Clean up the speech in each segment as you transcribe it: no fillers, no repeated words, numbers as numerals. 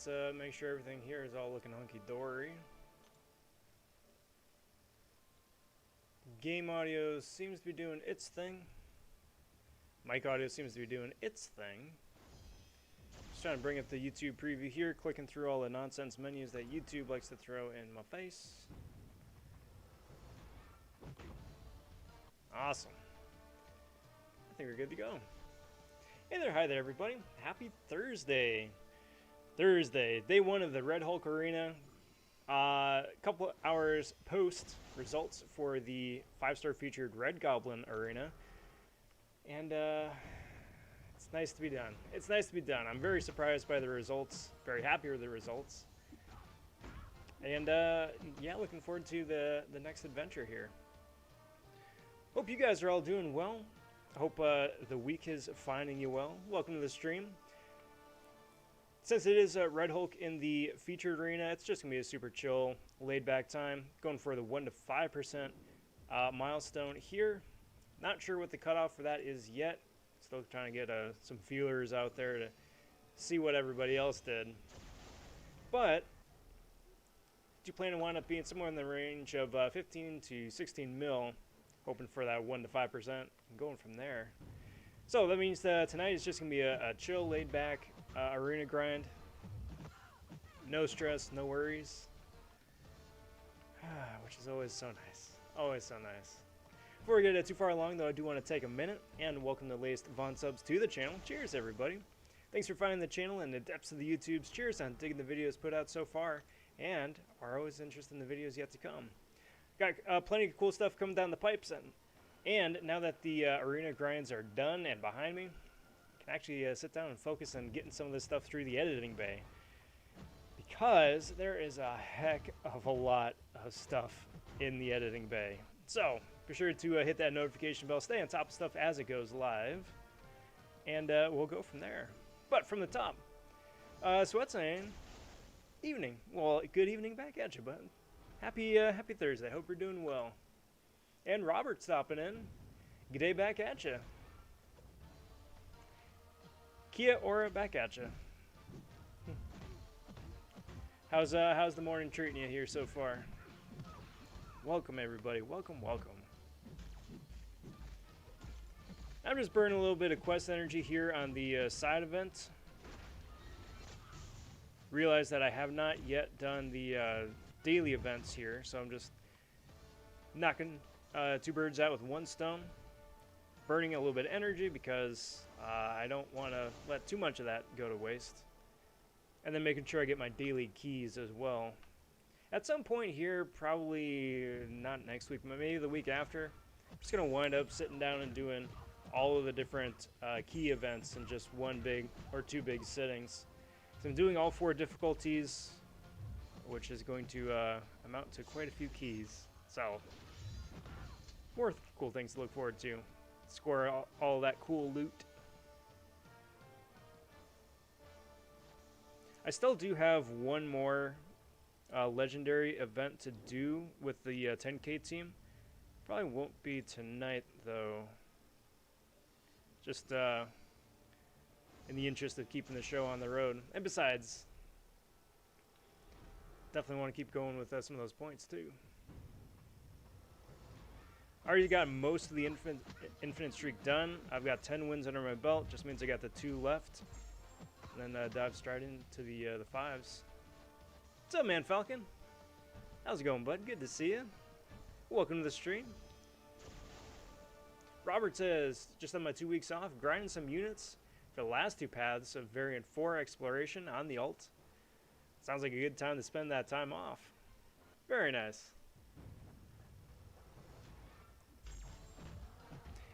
Let's make sure everything here is all looking hunky-dory. Game audio seems to be doing its thing. Mic audio seems to be doing its thing. Just trying to bring up the YouTube preview here, clicking through all the nonsense menus that YouTube likes to throw in my face. Awesome. I think we're good to go. Hey there, hi there everybody. Happy Thursday. Day 1 of the Red Hulk Arena. A couple of hours post results for the 5-star featured Red Goblin Arena. And it's nice to be done. It's nice to be done. I'm very surprised by the results. Very happy with the results. And yeah, looking forward to the next adventure here. Hope you guys are all doing well. I hope the week is finding you well. Welcome to the stream. Since it is Red Hulk in the featured arena, it's just going to be a super chill, laid-back time. Going for the 1 to 5% milestone here. Not sure what the cutoff for that is yet. Still trying to get some feelers out there to see what everybody else did. But do plan to wind up being somewhere in the range of 15 to 16 mil. Hoping for that 1 to 5% and going from there. So that means that tonight is just going to be a chill, laid-back arena grind. No stress, no worries. Which is always so nice. Always so nice. Before we get too far along, though, I do want to take a minute and welcome the latest Von subs to the channel. Cheers, everybody. Thanks for finding the channel in the depths of the YouTubes. Cheers on digging the videos put out so far and are always interested in the videos yet to come. Got plenty of cool stuff coming down the pipes, and now that the arena grinds are done and behind me, I can actually sit down and focus on getting some of this stuff through the editing bay, because there is a heck of a lot of stuff in the editing bay. So be sure to hit that notification bell, stay on top of stuff as it goes live, and we'll go from there. But from the top, Sweat saying, evening. Well, good evening back at you, bud. Happy Thursday. Hope you're doing well. And Robert stopping in. G'day back at you. Kia ora back at you. How's the morning treating you here so far? Welcome everybody. Welcome. I'm just burning a little bit of quest energy here on the side event. Realize that I have not yet done the daily events here, so I'm just knocking 2 birds out with 1 stone, burning a little bit of energy because I don't want to let too much of that go to waste, and then making sure I get my daily keys as well. At some point here, probably not next week, but maybe the week after, I'm just going to wind up sitting down and doing all of the different key events in just 1 big or 2 big sittings. So I'm doing all 4 difficulties, which is going to amount to quite a few keys. So, more cool things to look forward to. Score all that cool loot. I still do have 1 more legendary event to do with the 10K team. Probably won't be tonight, though. Just in the interest of keeping the show on the road. And besides, definitely want to keep going with some of those points too. I already got most of the infinite streak done. I've got 10 wins under my belt. Just means I got the 2 left. And then dive straight into the 5s. What's up, man, Falcon? How's it going, bud? Good to see you. Welcome to the stream. Robert says, just on my 2 weeks off, grinding some units for the last 2 paths of variant 4 exploration on the alt. Sounds like a good time to spend that time off. Very nice.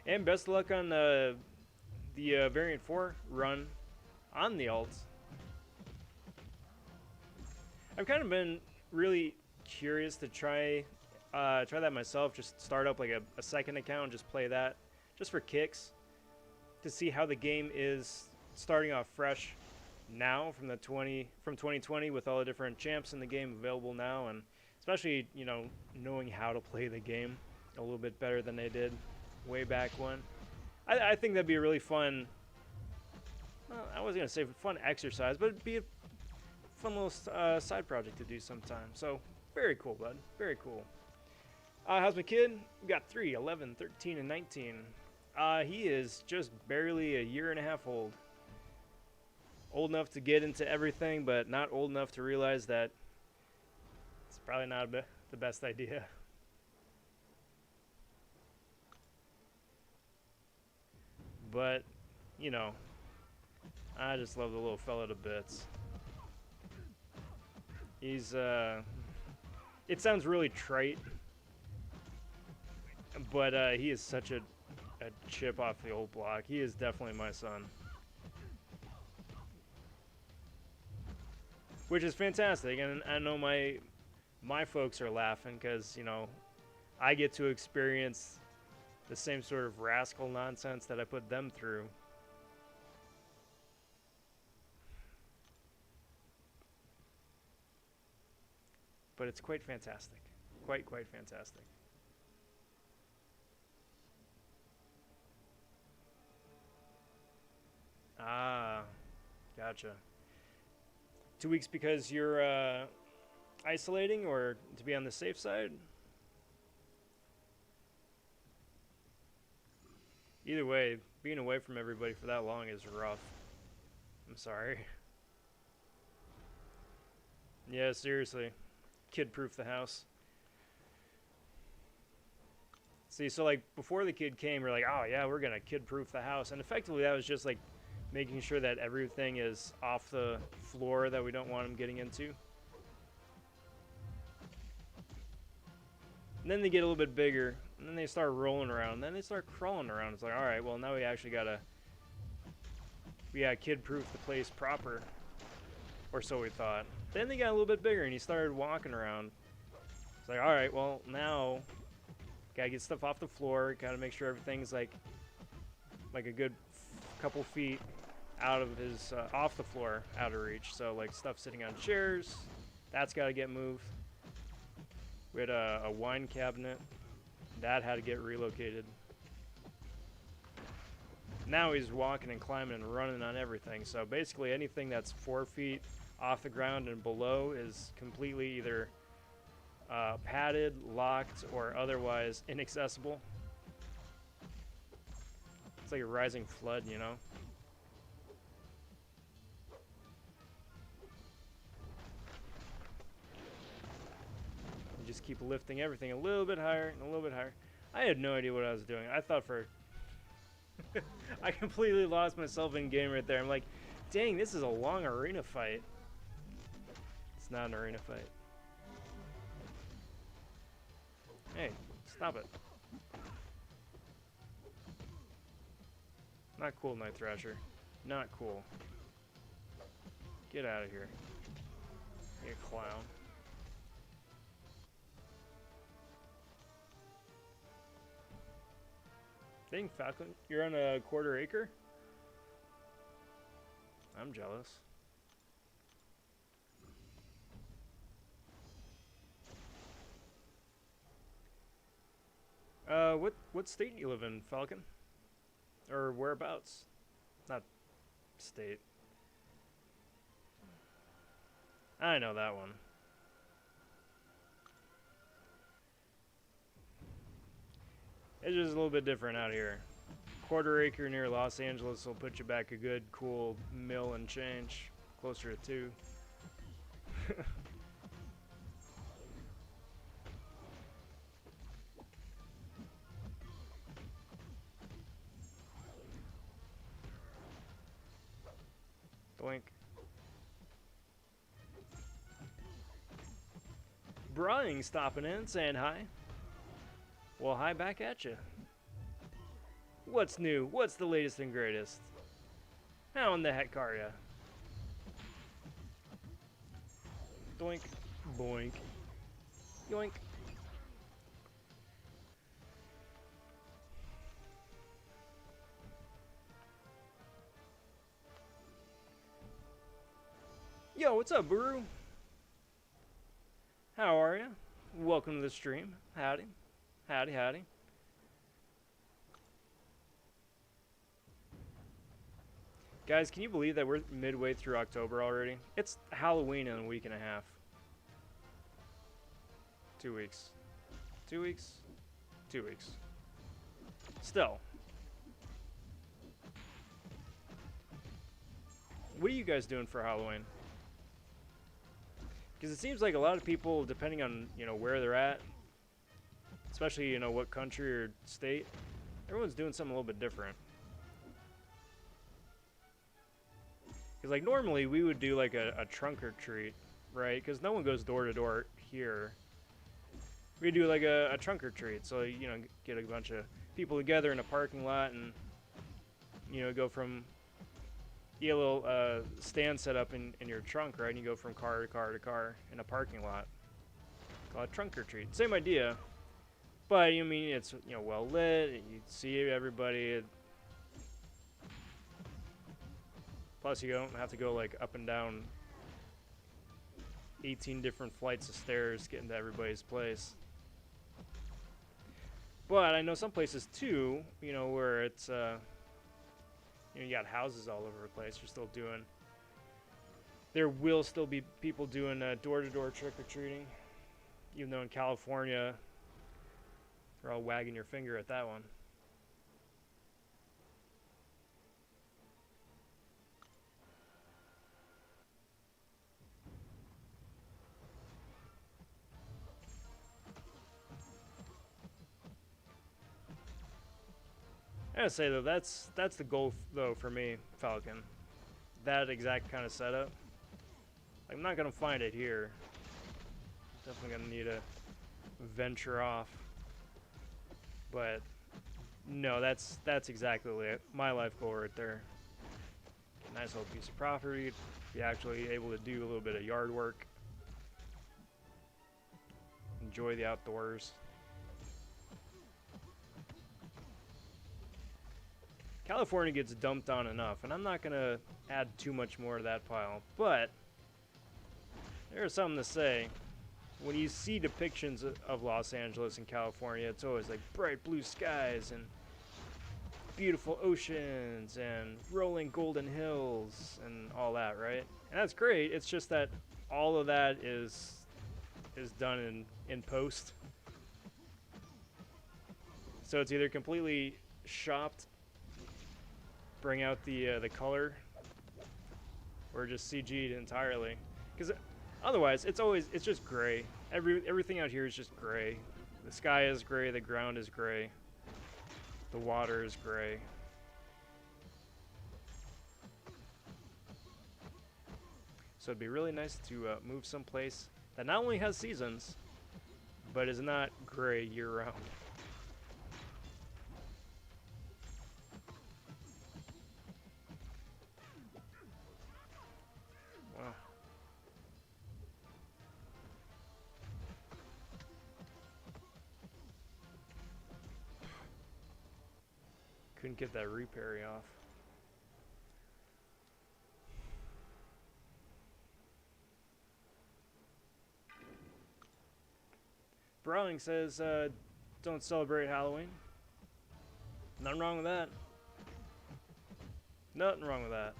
And best of luck on the variant 4 run on the alt. I've kind of been really curious to try that myself. Just start up like a second account and just play that just for kicks, to see how the game is starting off fresh now from 2020 with all the different champs in the game available now, and especially, you know, knowing how to play the game a little bit better than they did way back when. I think that'd be a really fun, well, I wasn't gonna say fun exercise, but it'd be a fun little side project to do sometime. So very cool, bud. Very cool. How's my kid? We got 3, 11, 13, and 19. He is just barely a year and a half old. Old enough to get into everything, but not old enough to realize that it's probably not the best idea. But, you know, I just love the little fella to bits. He's, it sounds really trite, but he is such a chip off the old block. He is definitely my son. Which is fantastic, and I know my folks are laughing because, you know, I get to experience the same sort of rascal nonsense that I put them through. But it's quite fantastic. Quite fantastic. Ah, gotcha. 2 weeks because you're isolating, or to be on the safe side? Either way, being away from everybody for that long is rough. I'm sorry. Yeah, seriously. Kid-proof the house. See, so like before the kid came, we're like, oh yeah, we're gonna kid-proof the house, and effectively that was just like making sure that everything is off the floor that we don't want them getting into. And then they get a little bit bigger, and then they start rolling around, and then they start crawling around. It's like, all right, well now we actually gotta kid-proof the place proper, or so we thought. Then they got a little bit bigger, and he started walking around. It's like, all right, well now gotta get stuff off the floor. Gotta make sure everything's like a good couple feet out of his off the floor, out of reach. So like stuff sitting on chairs, that's got to get moved. We had a wine cabinet that had to get relocated. Now he's walking and climbing and running on everything. So basically anything that's 4 feet off the ground and below is completely either padded, locked, or otherwise inaccessible. It's like a rising flood, you know? You just keep lifting everything a little bit higher and a little bit higher. I had no idea what I was doing. I thought for... I completely lost myself in game right there. I'm like, dang, this is a long arena fight. It's not an arena fight. Hey, stop it. Not cool, Night Thrasher. Not cool. Get out of here. You clown. Dang, Falcon, you're on a 1/4 acre? I'm jealous. What state you live in, Falcon? Or whereabouts? Not state. I know that one. It's just a little bit different out here. 1/4 acre near Los Angeles will put you back a good, cool mil and change. Closer to 2. Doink. Brian stopping in, saying hi. Well, hi back at you. What's new? What's the latest and greatest? How in the heck are ya? Doink. Boink. Yoink. Yo, what's up, Buru? How are ya? Welcome to the stream. Howdy. Howdy, howdy. Guys, can you believe that we're midway through October already? It's Halloween in a week and a half. 2 weeks. 2 weeks? 2 weeks. Still. What are you guys doing for Halloween? Because it seems like a lot of people, depending on, you know, where they're at, especially, you know, what country or state, everyone's doing something a little bit different. Because, like, normally we would do, like, a trunk or treat, right? Because no one goes door to door here. We do, like, a trunk or treat. So, you know, get a bunch of people together in a parking lot and, you know, go from... You get a little stand set up in your trunk, right? And you go from car to car to car in a parking lot. Call it trunk or treat. Same idea. But, I mean, it's, you know, well lit. You see everybody. Plus, you don't have to go, like, up and down 18 different flights of stairs getting to everybody's place. But I know some places, too, you know, where it's, you know, you got houses all over the place. You're still doing... There will still be people doing door-to-door trick-or-treating. Even though in California, they're all wagging your finger at that one. I gotta say though, that's the goal though for me, Falcon. That exact kind of setup. I'm not gonna find it here. Definitely gonna need to venture off. But no, that's exactly my life goal right there. Nice little piece of property. Be actually able to do a little bit of yard work. Enjoy the outdoors. California gets dumped on enough, and I'm not going to add too much more to that pile, but there's something to say. When you see depictions of Los Angeles and California, it's always like bright blue skies and beautiful oceans and rolling golden hills and all that, right? And that's great. It's just that all of that is done in post. So it's either completely shopped, bring out the color, or just CG'd entirely. Because otherwise, it's just gray. Everything out here is just gray. The sky is gray. The ground is gray. The water is gray. So it'd be really nice to move someplace that not only has seasons, but is not gray year-round. Wow. Couldn't get that reparry off. Browning says, don't celebrate Halloween. Nothing wrong with that. Nothing wrong with that.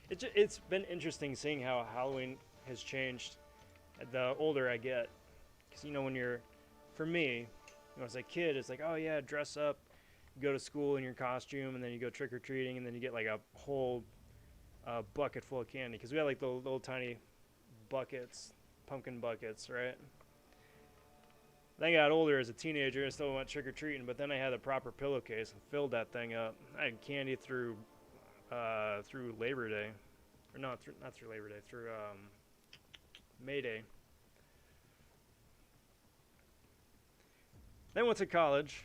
It's been interesting seeing how Halloween has changed the older I get. Because, you know, for me, you know, as a kid, it's like, oh yeah, dress up, go to school in your costume, and then you go trick-or-treating, and then you get like a whole bucket full of candy. Because we had like the little tiny buckets, pumpkin buckets, right? Then I got older as a teenager and still went trick-or-treating, but then I had a proper pillowcase and filled that thing up. I had candy through Labor Day. Or not through Labor Day, through May Day. Then went to college,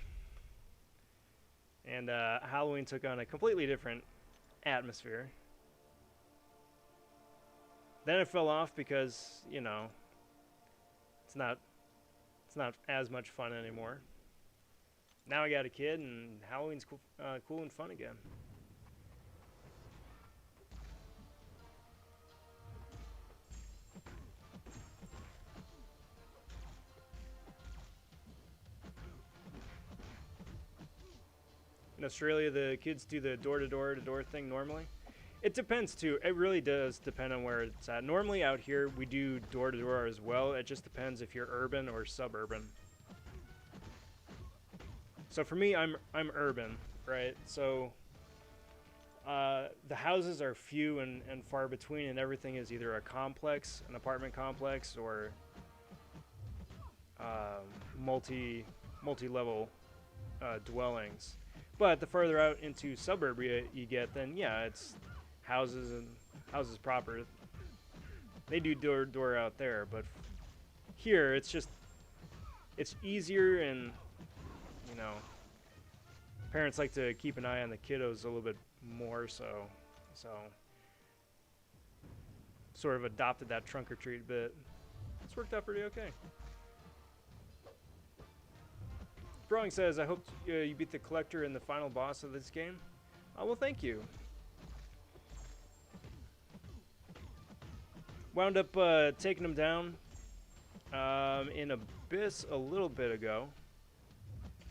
and Halloween took on a completely different atmosphere. Then it fell off because, you know, it's not as much fun anymore. Now I got a kid, and Halloween's cool and fun again. In Australia, the kids do the door-to-door thing normally. It depends too. It really does depend on where it's at. Normally out here we do door-to-door as well. It just depends if you're urban or suburban. So for me, I'm urban, right? So the houses are few and far between, and everything is either a complex, an apartment complex, or multi-level dwellings. But the further out into suburbia you get, then yeah, it's houses and houses proper. They do door out there, but here it's just it's easier, and you know, parents like to keep an eye on the kiddos a little bit more, so sort of adopted that trunk or treat bit. It's worked out pretty okay. Drawing says, I hope you beat the collector and the final boss of this game. Well, thank you. Wound up taking him down in Abyss a little bit ago.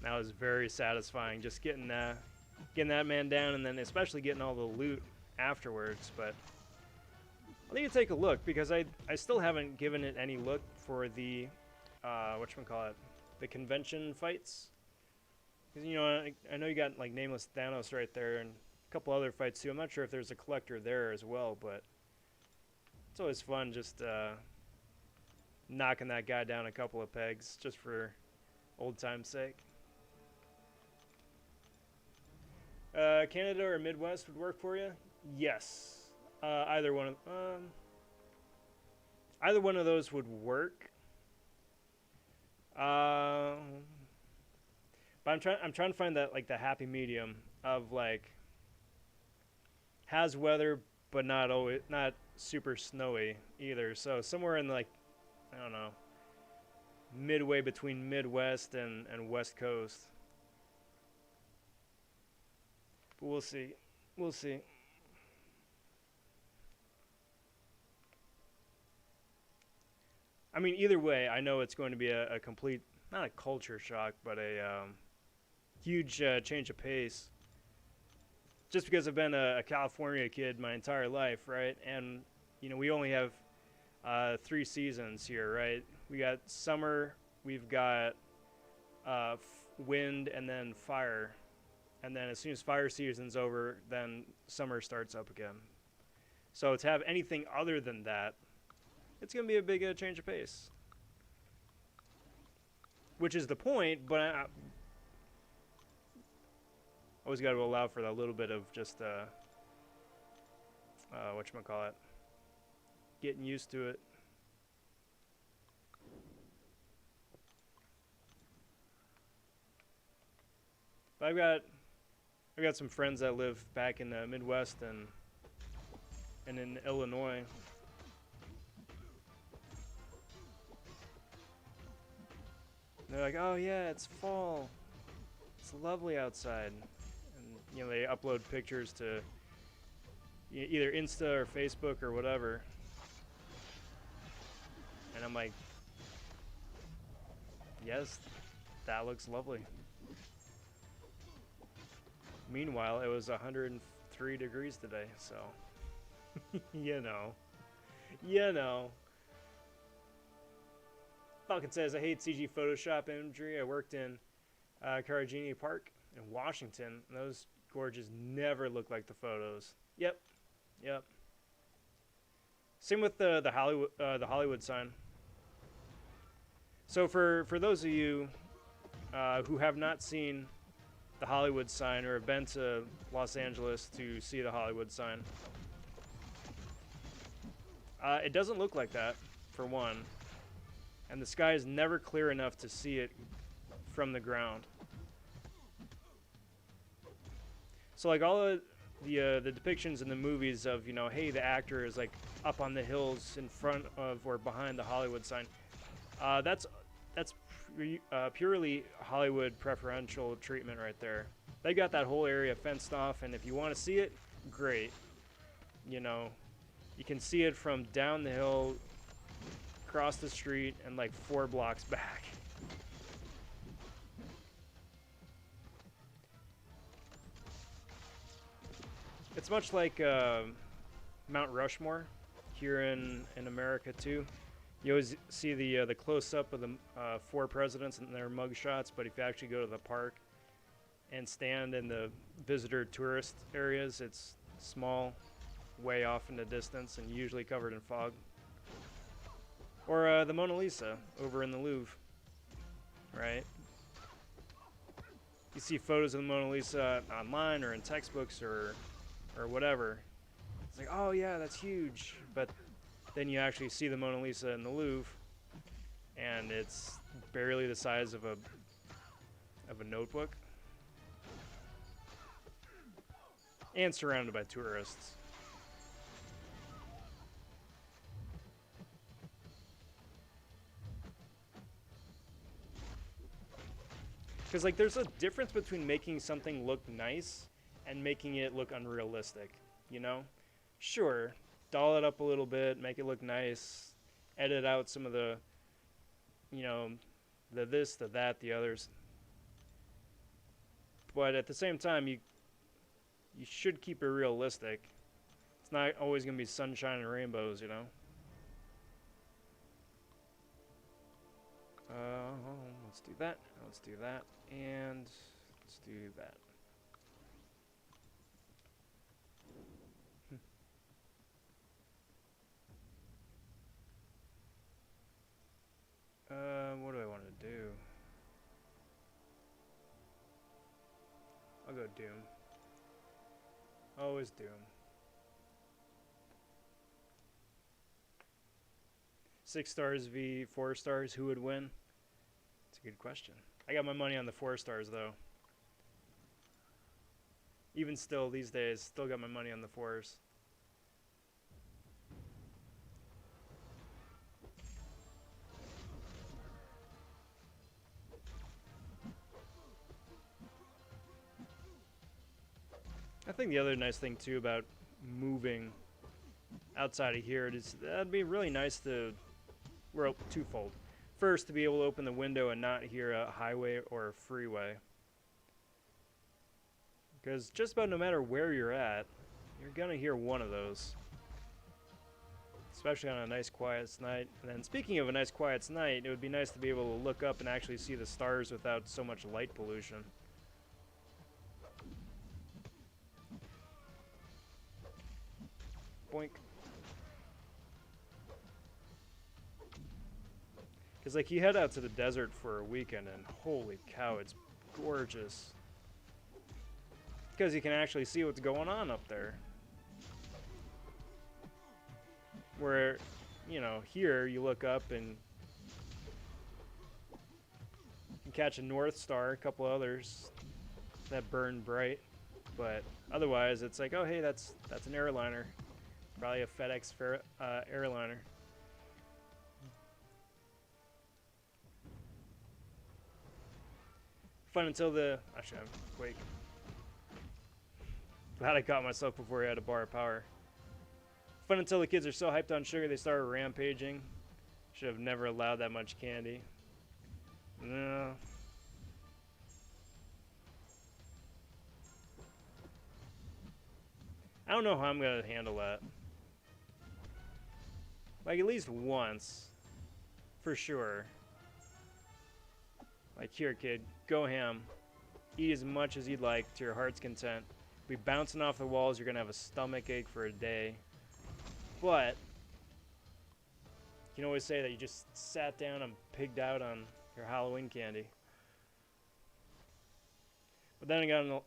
That was very satisfying, just getting that man down, and then especially getting all the loot afterwards. But I need to take a look, because I still haven't given it any look for the whatchamacallit, the convention fights. Because, you know, I know you got like Nameless Thanos right there and a couple other fights too. I'm not sure if there's a collector there as well, but it's always fun just knocking that guy down a couple of pegs just for old time's sake. Canada or Midwest would work for you? Yes. Either one of those would work. But I'm trying to find that, like, the happy medium of, like, has weather but not super snowy either. So somewhere in, like, I don't know, midway between Midwest and West Coast. But we'll see. We'll see. I mean, either way, I know it's going to be a complete, not a culture shock, but a huge change of pace. Just because I've been a California kid my entire life, right? And, you know, we only have 3 seasons here, right? We got summer, we've got wind, and then fire. And then as soon as fire season's over, then summer starts up again. So to have anything other than that, it's going to be a big change of pace. Which is the point, but I always got to allow for that little bit of just, whatchamacallit, getting used to it. But I've got some friends that live back in the Midwest and in Illinois. They're like, oh yeah, it's fall. It's lovely outside. And, you know, they upload pictures to either Insta or Facebook or whatever. And I'm like, yes, that looks lovely. Meanwhile, it was 103 degrees today, so, you know. Falcon says, I hate CG Photoshop imagery. I worked in Carragini Park in Washington, and those gorges never look like the photos. Yep. Same with the Hollywood sign. So for those of you who have not seen the Hollywood sign or have been to Los Angeles to see the Hollywood sign, it doesn't look like that, for one. And the sky is never clear enough to see it from the ground. So like all of the depictions in the movies of, you know, hey, the actor is like up on the hills in front of or behind the Hollywood sign, that's purely Hollywood preferential treatment right there. They got that whole area fenced off, and if you want to see it, great. You know, you can see it from down the hill, across the street, and like 4 blocks back. It's much like Mount Rushmore here in America too. You always see the close-up of the 4 presidents and their mugshots, but if you actually go to the park and stand in the visitor tourist areas, it's small, way off in the distance, and usually covered in fog. Or the Mona Lisa over in the Louvre, right? You see photos of the Mona Lisa online or in textbooks or whatever. It's like, oh yeah, that's huge. But then you actually see the Mona Lisa in the Louvre, and it's barely the size of a notebook, and surrounded by tourists. Because, like, there's a difference between making something look nice and making it look unrealistic, you know? Sure, doll it up a little bit, make it look nice, edit out some of the, you know, the this, the that, the others. But at the same time, you should keep it realistic. It's not always going to be sunshine and rainbows, you know? Let's do that. Let's do that. And let's do that. What do I want to do? I'll go Doom. Always Doom. 6 stars v 4 stars, who would win? It's a good question. I got my money on the 4 stars though. Even still these days, still got my money on the 4s. I think the other nice thing too about moving outside of here is that'd be really nice to, well, twofold. First, to be able to open the window and not hear a highway or a freeway. Because just about no matter where you're at, you're gonna hear one of those. Especially on a nice quiet night. And then speaking of a nice quiet night, it would be nice to be able to look up and actually see the stars without so much light pollution. Boink. Because, like, you head out to the desert for a weekend, and holy cow, it's gorgeous. Because you can actually see what's going on up there. Where, you know, here you look up and you catch a North Star, a couple others that burn bright. But otherwise, it's like, oh, hey, that's an airliner. Probably a FedEx airliner. Fun until the... Actually, I'm quake. Glad I caught myself before I had a bar of power. Fun until the kids are so hyped on sugar they start rampaging. Should have never allowed that much candy. No. I don't know how I'm going to handle that. Like, at least once. For sure. Like, here, kid. Go ham. Eat as much as you'd like to your heart's content. Be bouncing off the walls. You're going to have a stomach ache for a day. But you can always say that you just sat down and pigged out on your Halloween candy. But then again,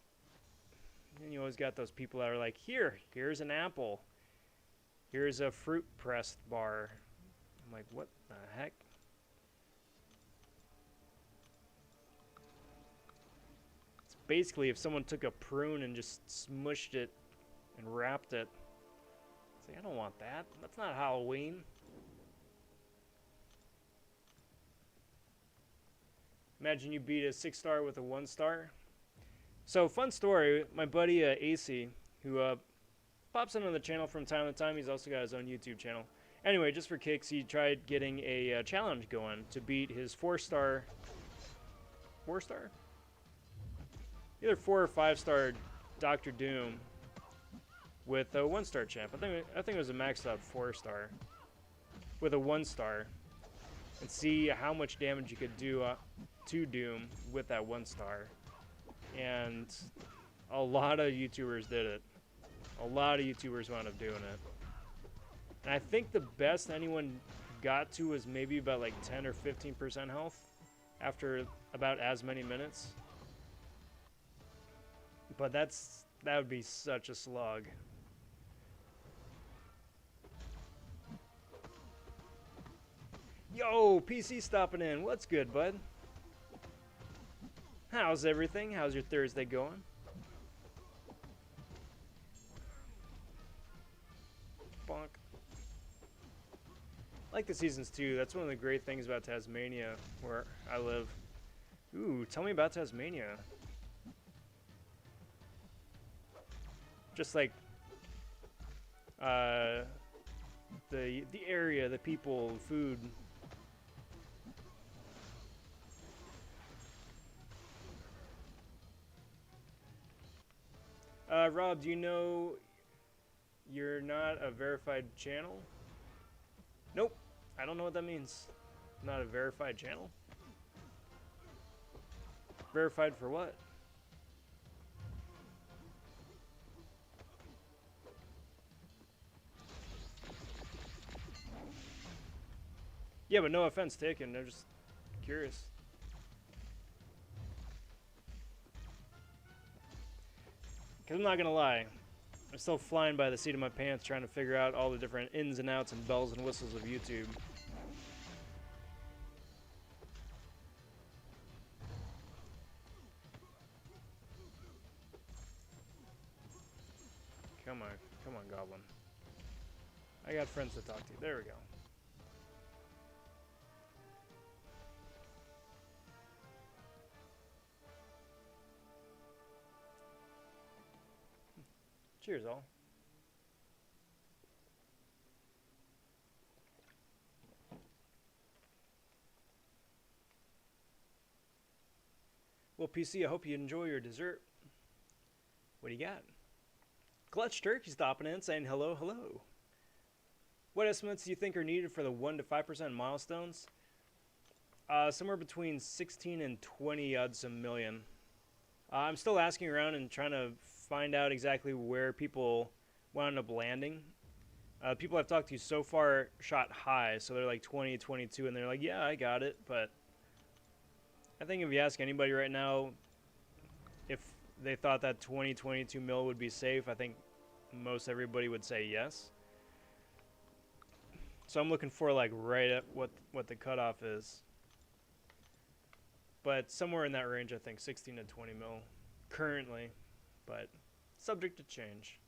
you always got those people that are like, here's an apple. Here's a fruit pressed bar. I'm like, what the heck? It's basically if someone took a prune and just smushed it and wrapped it. It's like, I don't want that. That's not Halloween. Imagine you beat a 6-star with a 1-star. So, fun story. My buddy AC, who pops in on the channel from time to time. He's also got his own YouTube channel. Anyway, just for kicks, he tried getting a challenge going to beat his 4-star... 4-star? Either 4 or 5-star Dr. Doom with a 1-star champ. I think it was a maxed out 4-star with a 1-star, and see how much damage you could do to Doom with that 1-star. And a lot of YouTubers did it. A lot of YouTubers wound up doing it. And I think the best anyone got to was maybe about like 10 or 15% health after about as many minutes. But that would be such a slog. Yo, PC stopping in. What's good, bud? How's everything? How's your Thursday going? Bonk. I like the seasons too. That's one of the great things about Tasmania, where I live. Ooh, tell me about Tasmania. Just like the area, the people, food. Rob, do you know you're not a verified channel? Nope. I don't know what that means. Not a verified channel? Verified for what? Yeah, but no offense taken. I'm just curious. Because I'm not going to lie. I'm still flying by the seat of my pants trying to figure out all the different ins and outs and bells and whistles of YouTube. Come on, Goblin. I got friends to talk to. There we go. Cheers, all. Well, PC, I hope you enjoy your dessert. What do you got? Clutch Turkey stopping in, saying hello, hello. What estimates do you think are needed for the 1 to 5% milestones? Somewhere between 16 and 20 odds a million. I'm still asking around and trying to find out exactly where people wound up landing. People I've talked to so far shot high, so they're like 20, 22, and they're like, yeah, I got it. But I think if you ask anybody right now if they thought that 20, 22 mil would be safe, I think most everybody would say yes. So I'm looking for like right at what the cutoff is. But somewhere in that range, I think 16 to 20 mil currently, but subject to change.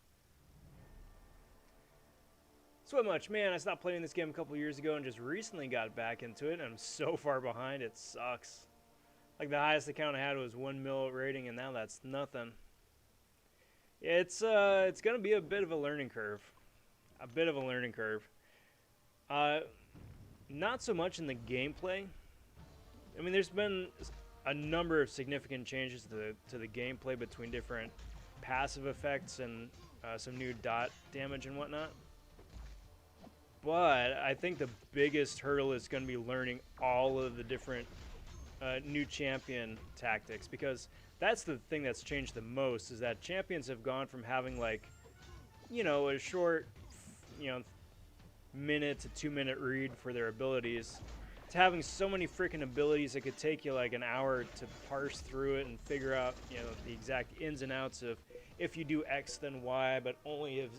So much, man, I stopped playing this game a couple years ago and just recently got back into it, and I'm so far behind, it sucks. Like the highest account I had was 1 mil rating, and now that's nothing. It's gonna be a bit of a learning curve. Not so much in the gameplay. I mean, there's been a number of significant changes to the gameplay between different passive effects and some new dot damage and whatnot. But I think the biggest hurdle is going to be learning all of the different new champion tactics, because that's the thing that's changed the most, is that champions have gone from having like, you know, a short, you know, minute to 2 minute read for their abilities, to having so many freaking abilities it could take you like an hour to parse through it and figure out, you know, the exact ins and outs of if you do X then Y, but only if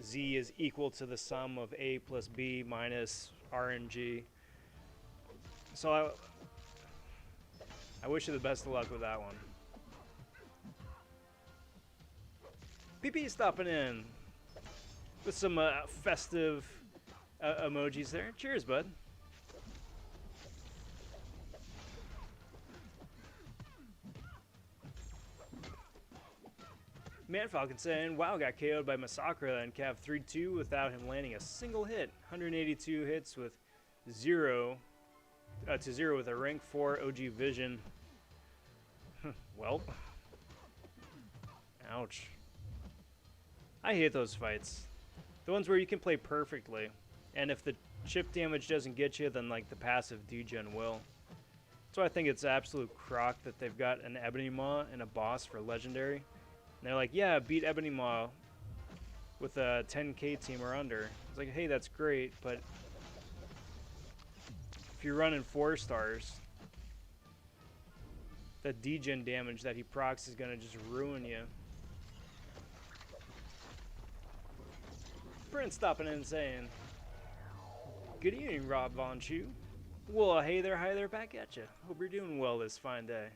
Z is equal to the sum of A plus B minus RNG. So I wish you the best of luck with that one. PP stopping in with some festive emojis there. Cheers, bud. Man Falcon saying, wow, got KO'd by Masakra and Cav 3-2 without him landing a single hit. 182 hits with 0 to 0 with a rank 4 OG Vision. Well, ouch. I hate those fights. The ones where you can play perfectly, and if the chip damage doesn't get you, then like the passive degen will. That's why I think it's absolute crock that they've got an Ebony Maw and a boss for Legendary. And they're like, yeah, beat Ebony Maw with a 10k team or under. It's like, hey, that's great, but if you're running 4 stars, the degen damage that he procs is gonna just ruin you. Prince stopping in and saying, good evening, Rob vonShoe. Well, hey there, hi there, back at you. Hope you're doing well this fine day.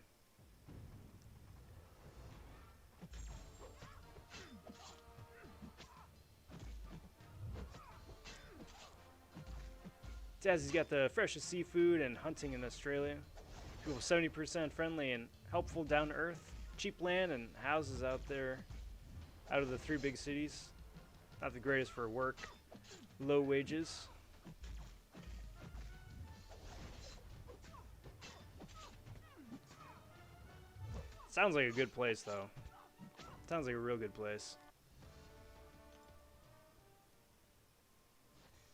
Jazzy's got the freshest seafood and hunting in Australia. People 70% friendly and helpful, down to earth. Cheap land and houses out there, out of the 3 big cities. Not the greatest for work. Low wages. Sounds like a good place, though. Sounds like a real good place.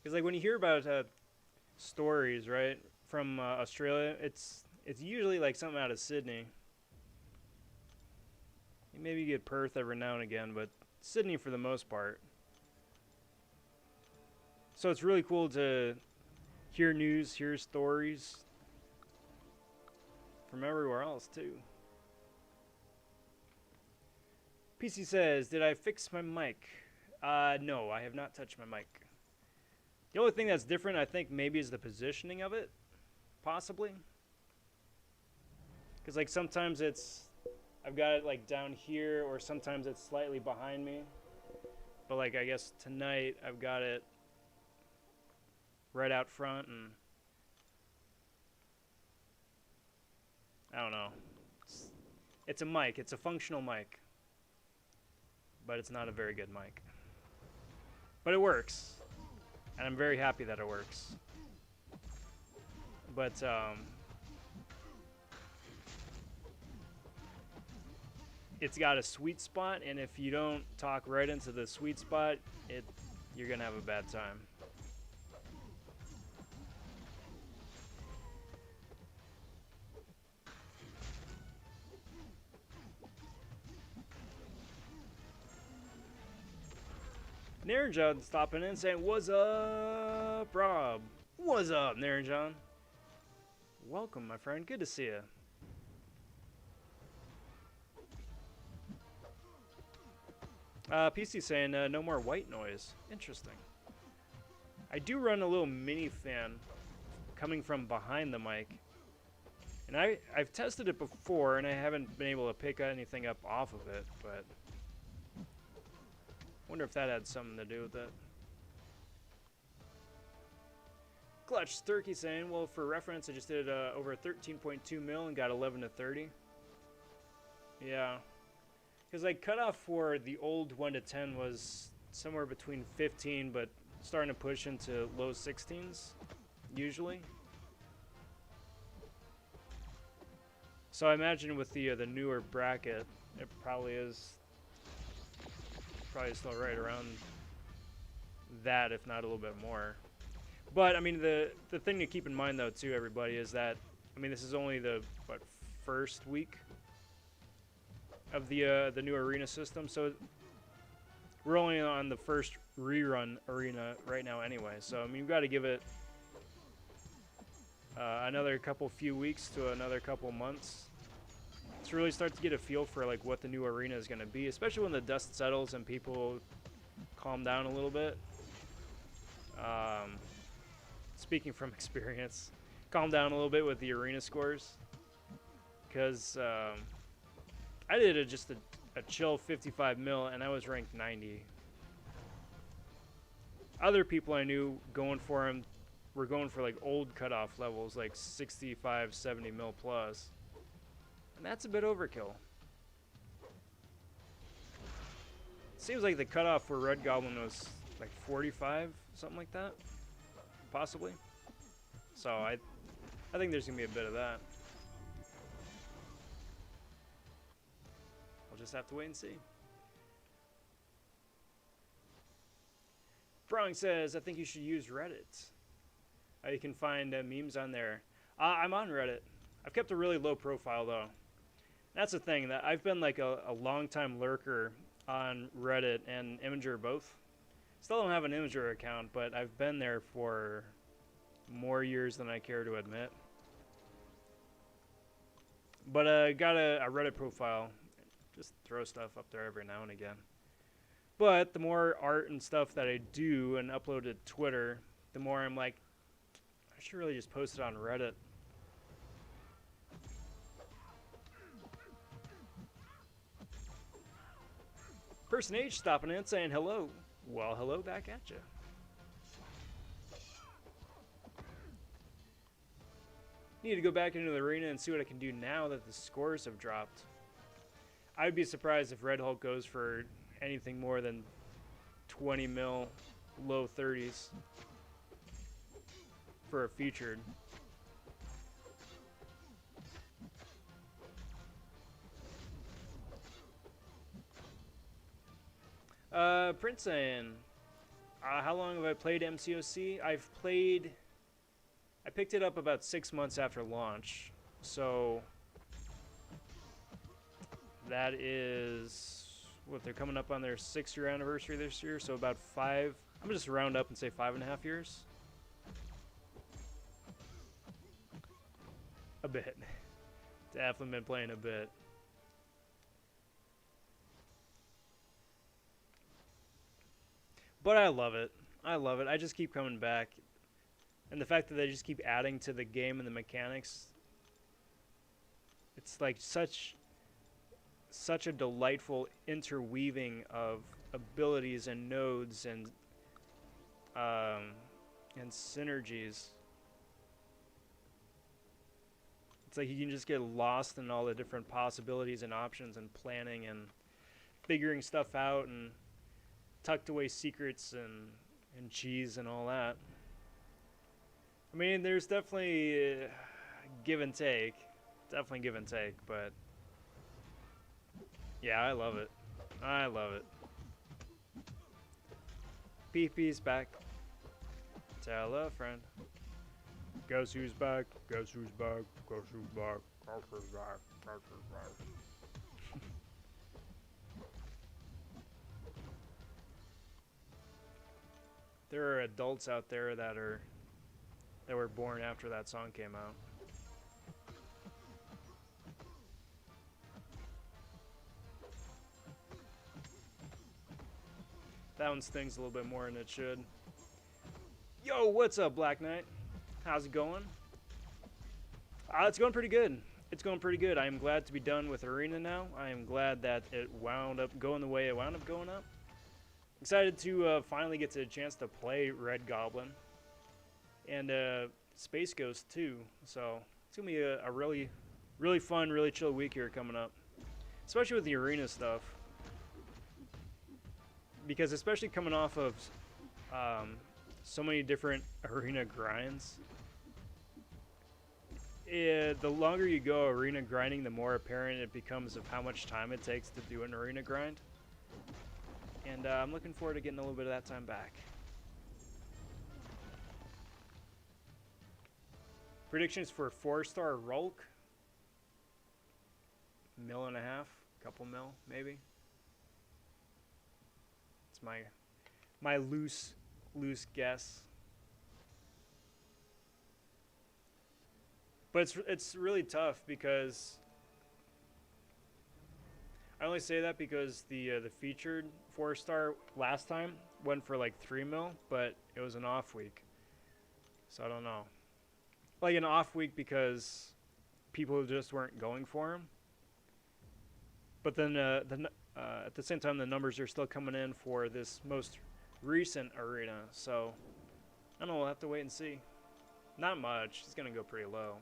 Because like when you hear about stories, right, from Australia, it's usually like something out of Sydney. Maybe you get Perth every now and again, but Sydney for the most part. So it's really cool to hear news, hear stories from everywhere else too. PC says, did I fix my mic? No, I have not touched my mic. The only thing that's different, I think, maybe is the positioning of it. Possibly. Because, like, sometimes I've got it, like, down here, or sometimes it's slightly behind me. But, like, I guess tonight I've got it right out front, and I don't know. It's a mic. It's a functional mic. But it's not a very good mic. But it works. And I'm very happy that it works. But, it's got a sweet spot, and if you don't talk right into the sweet spot, you're gonna have a bad time. Naranjon stopping in saying, what's up, Rob? What's up, Naranjon? Welcome, my friend. Good to see you. PC saying, no more white noise. Interesting. I do run a little mini fan coming from behind the mic. And I've tested it before, and I haven't been able to pick anything up off of it, but wonder if that had something to do with it. Clutch Sturkey saying, well, for reference, I just did over 13.2 mil and got 11 to 30. Yeah. Because like cutoff for the old 1 to 10 was somewhere between 15, but starting to push into low 16s, usually. So I imagine with the newer bracket, it probably is still right around that, if not a little bit more. But I mean, the thing to keep in mind though too, everybody, is that I mean this is only the first week of the new arena system, so we're only on the first rerun arena right now anyway. So I mean, you've got to give it another few weeks to another couple months to really start to get a feel for like what the new arena is going to be, especially when the dust settles and people calm down a little bit. Speaking from experience, calm down a little bit with the arena scores, because I did just a chill 55 mil and I was ranked 90. Other people I knew going for them were going for like old cutoff levels, like 65, 70 mil plus. And that's a bit overkill. Seems like the cutoff for Red Goblin was like 45, something like that. Possibly. So I think there's going to be a bit of that. We'll just have to wait and see. Strong says, I think you should use Reddit. You can find memes on there. I'm on Reddit. I've kept a really low profile, though. That's the thing, that I've been like a long-time lurker on Reddit and Imager both. Still don't have an Imager account, but I've been there for more years than I care to admit. But I got a Reddit profile. Just throw stuff up there every now and again. But the more art and stuff that I do and upload to Twitter, the more I'm like, I should really just post it on Reddit. Person H stopping in saying hello. Well, hello back at you. Need to go back into the arena and see what I can do now that the scores have dropped. I'd be surprised if Red Hulk goes for anything more than 20 mil, low 30s for a featured. Prince saying, how long have I played MCOC? I picked it up about 6 months after launch, so that is what, they're coming up on their 6-year anniversary this year, so about 5. I'm gonna just round up and say 5.5 years. A bit. Definitely been playing a bit. But I love it. I love it. I just keep coming back. And the fact that they just keep adding to the game and the mechanics, it's like such a delightful interweaving of abilities and nodes and synergies. It's like you can just get lost in all the different possibilities and options and planning and figuring stuff out and tucked away secrets and cheese and all that. I mean, there's definitely give and take. Definitely give and take, but yeah, I love it. I love it. PP's back. Tell a friend. Guess who's back? Guess who's back? Guess who's back? Guess who's back? Guess who's back? There are adults out there that were born after that song came out. That one stings a little bit more than it should. Yo, what's up, Black Knight? How's it going? It's going pretty good. It's going pretty good. I am glad to be done with Arena now. I am glad that it wound up going the way it wound up going up. Excited to finally get a chance to play Red Goblin and Space Ghost too. So it's gonna be a really, really fun, really chill week here coming up, especially with the arena stuff. Because especially coming off of so many different arena grinds, the longer you go arena grinding, the more apparent it becomes of how much time it takes to do an arena grind. And I'm looking forward to getting a little bit of that time back. Predictions for 4-star Rulk? 1.5 mil, couple mil, maybe. It's my loose guess. But it's really tough because I only say that because the featured 4-star last time went for like 3 mil, but it was an off week, so I don't know. Like an off week because people just weren't going for him. But then at the same time, the numbers are still coming in for this most recent arena, so I don't know. We'll have to wait and see. Not much. It's gonna go pretty low.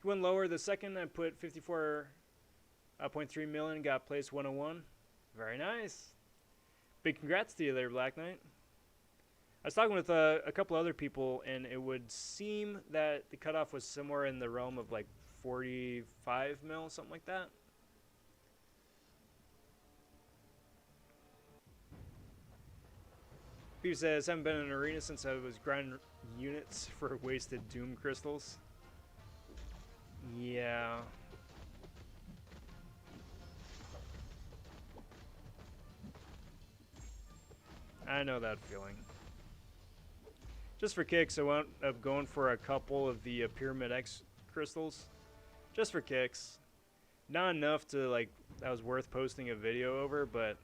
He went lower. The second I put 54.3 million, got placed 101. Very nice. Big congrats to you there, Black Knight. I was talking with a couple other people, and it would seem that the cutoff was somewhere in the realm of like 45 mil, something like that. Pew says, haven't been in an arena since I was grinding units for wasted doom crystals. Yeah. I know that feeling. Just for kicks, I wound up going for a couple of the Pyramid X crystals. Just for kicks. Not enough to, like, that was worth posting a video over, but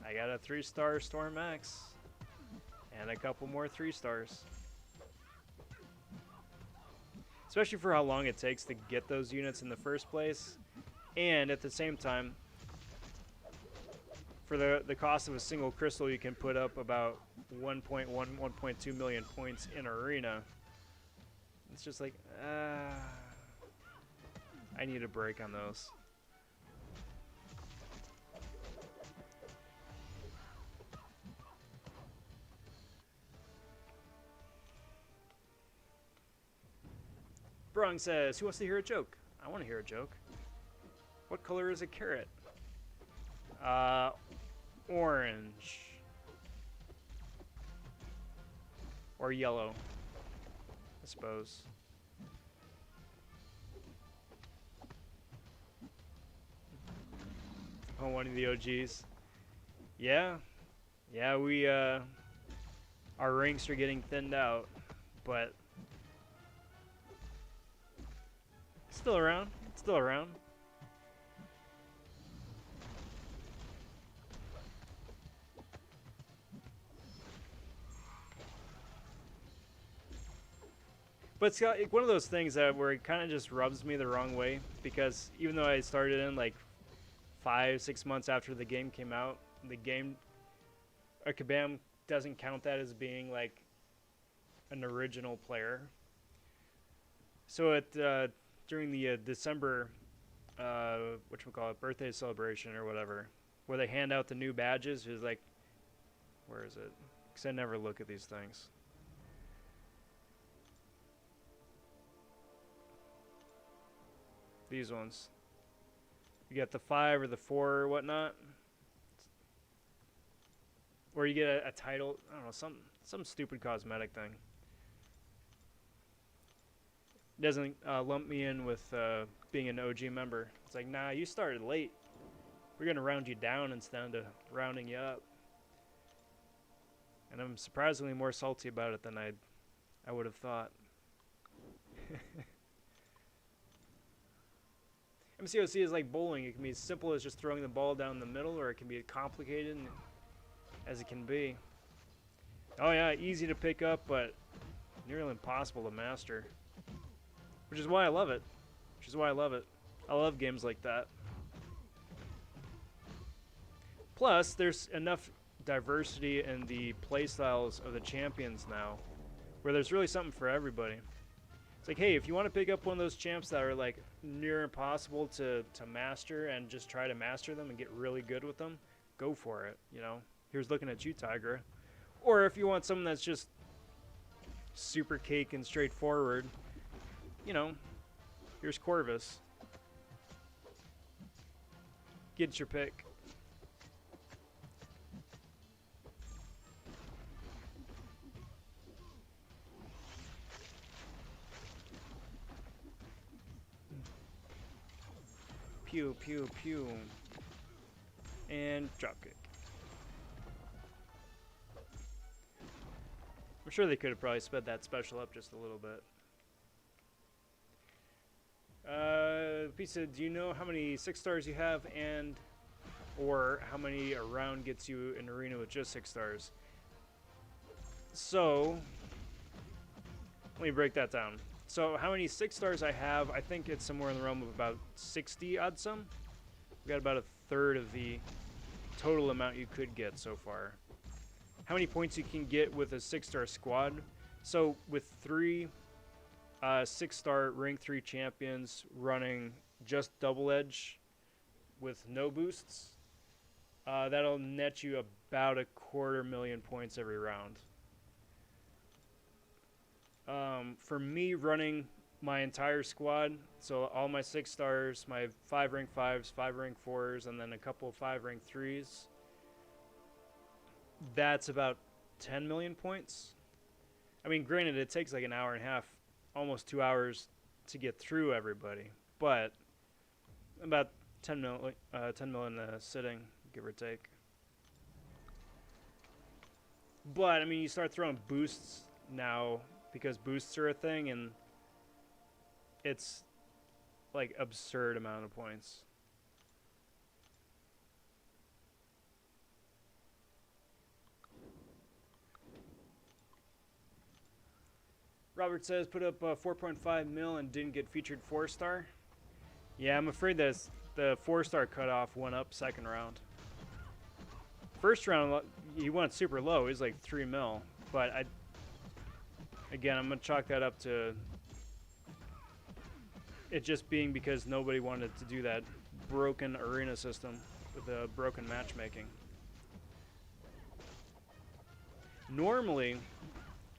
I got a 3-star Storm X. And a couple more 3-stars. Especially for how long it takes to get those units in the first place. And at the same time, for the cost of a single crystal, you can put up about 1.1, 1.2 million points in Arena. It's just like, I need a break on those. Brung says, who wants to hear a joke? I want to hear a joke. What color is a carrot? Orange. Or yellow, I suppose. Oh, one of the OGs. Yeah. Yeah, we, our ranks are getting thinned out, but still around. Still around. But it's got, like, one of those things that where it kind of just rubs me the wrong way, because even though I started in like 5-6 months after the game came out, the game, Kabam doesn't count that as being like an original player. So at during the December, whatchamacallit, birthday celebration or whatever, where they hand out the new badges, is like, where is it? Because I never look at these things. These ones. You get the 5 or the 4 or whatnot. Or you get a title, I don't know, some stupid cosmetic thing. It doesn't lump me in with being an OG member. It's like, nah, you started late. We're going to round you down instead of rounding you up. And I'm surprisingly more salty about it than I would have thought. MCOC is like bowling. It can be as simple as just throwing the ball down the middle, or it can be as complicated as it can be. Oh yeah, easy to pick up, but nearly impossible to master. Which is why I love it. Which is why I love it. I love games like that. Plus, there's enough diversity in the playstyles of the champions now, where there's really something for everybody. It's like, hey, if you want to pick up one of those champs that are like near impossible to master and just try to master them and get really good with them, go for it, you know. Here's looking at you, Tigra. Or if you want someone that's just super cake and straightforward, you know, here's Corvus. Get your pick. Pew, pew, pew. And dropkick. I'm sure they could have probably sped that special up just a little bit. Pizza, do you know how many 6-stars you have, and or how many a round gets you an arena with just 6 stars? So, let me break that down. So how many 6-stars I have, I think it's somewhere in the realm of about 60 odd some. We got about a third of the total amount you could get so far. How many points you can get with a 6-star squad? So with 3 6-star rank 3 champions running just double edge with no boosts, that'll net you about 250,000 points every round. For me, running my entire squad, so all my 6-stars, my 5 rank 5s, 5 rank 4s, and then a couple of 5 rank 3s, that's about 10 million points. I mean, granted, it takes like an hour and a half, almost 2 hours to get through everybody, but about 10 million sitting, give or take. But I mean, you start throwing boosts now because boosts are a thing, and it's like absurd amount of points. Robert says put up 4.5 mil and didn't get featured 4-star. Yeah, I'm afraid that the 4-star cutoff went up second round. First round, he went super low. He's like 3 mil. But again, I'm going to chalk that up to it just being because nobody wanted to do that broken arena system with the broken matchmaking. Normally,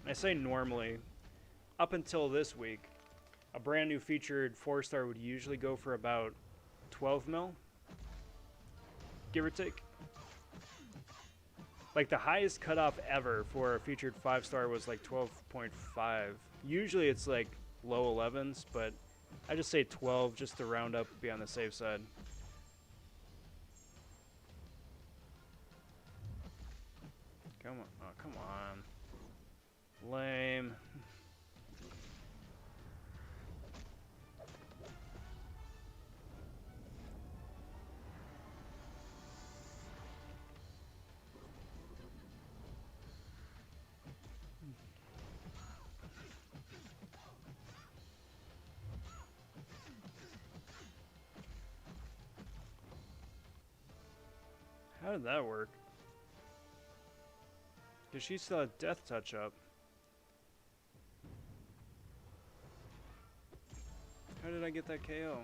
I say normally, up until this week, a brand new featured 4-star would usually go for about 12 mil, give or take. Like the highest cutoff ever for a featured 5-star was like 12.5. Usually it's like low 11s, but I just say 12 just to round up, be on the safe side. Come on, oh, come on. Lame. How did that work? Because she still had death touch up. How did I get that KO?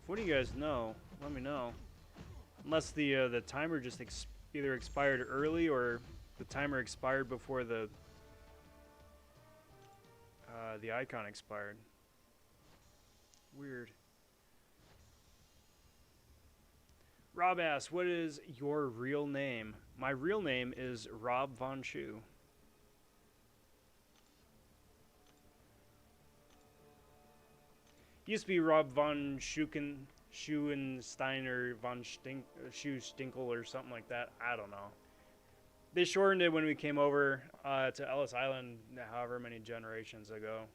What do you guys know? Let me know. Unless the timer just either expired early or the timer expired before the icon expired. Weird. Rob asks, what is your real name? My real name is Rob vonShoe. Used to be Rob von Schuenstein or von Stinkel or something like that. I don't know. They shortened it when we came over to Ellis Island however many generations ago.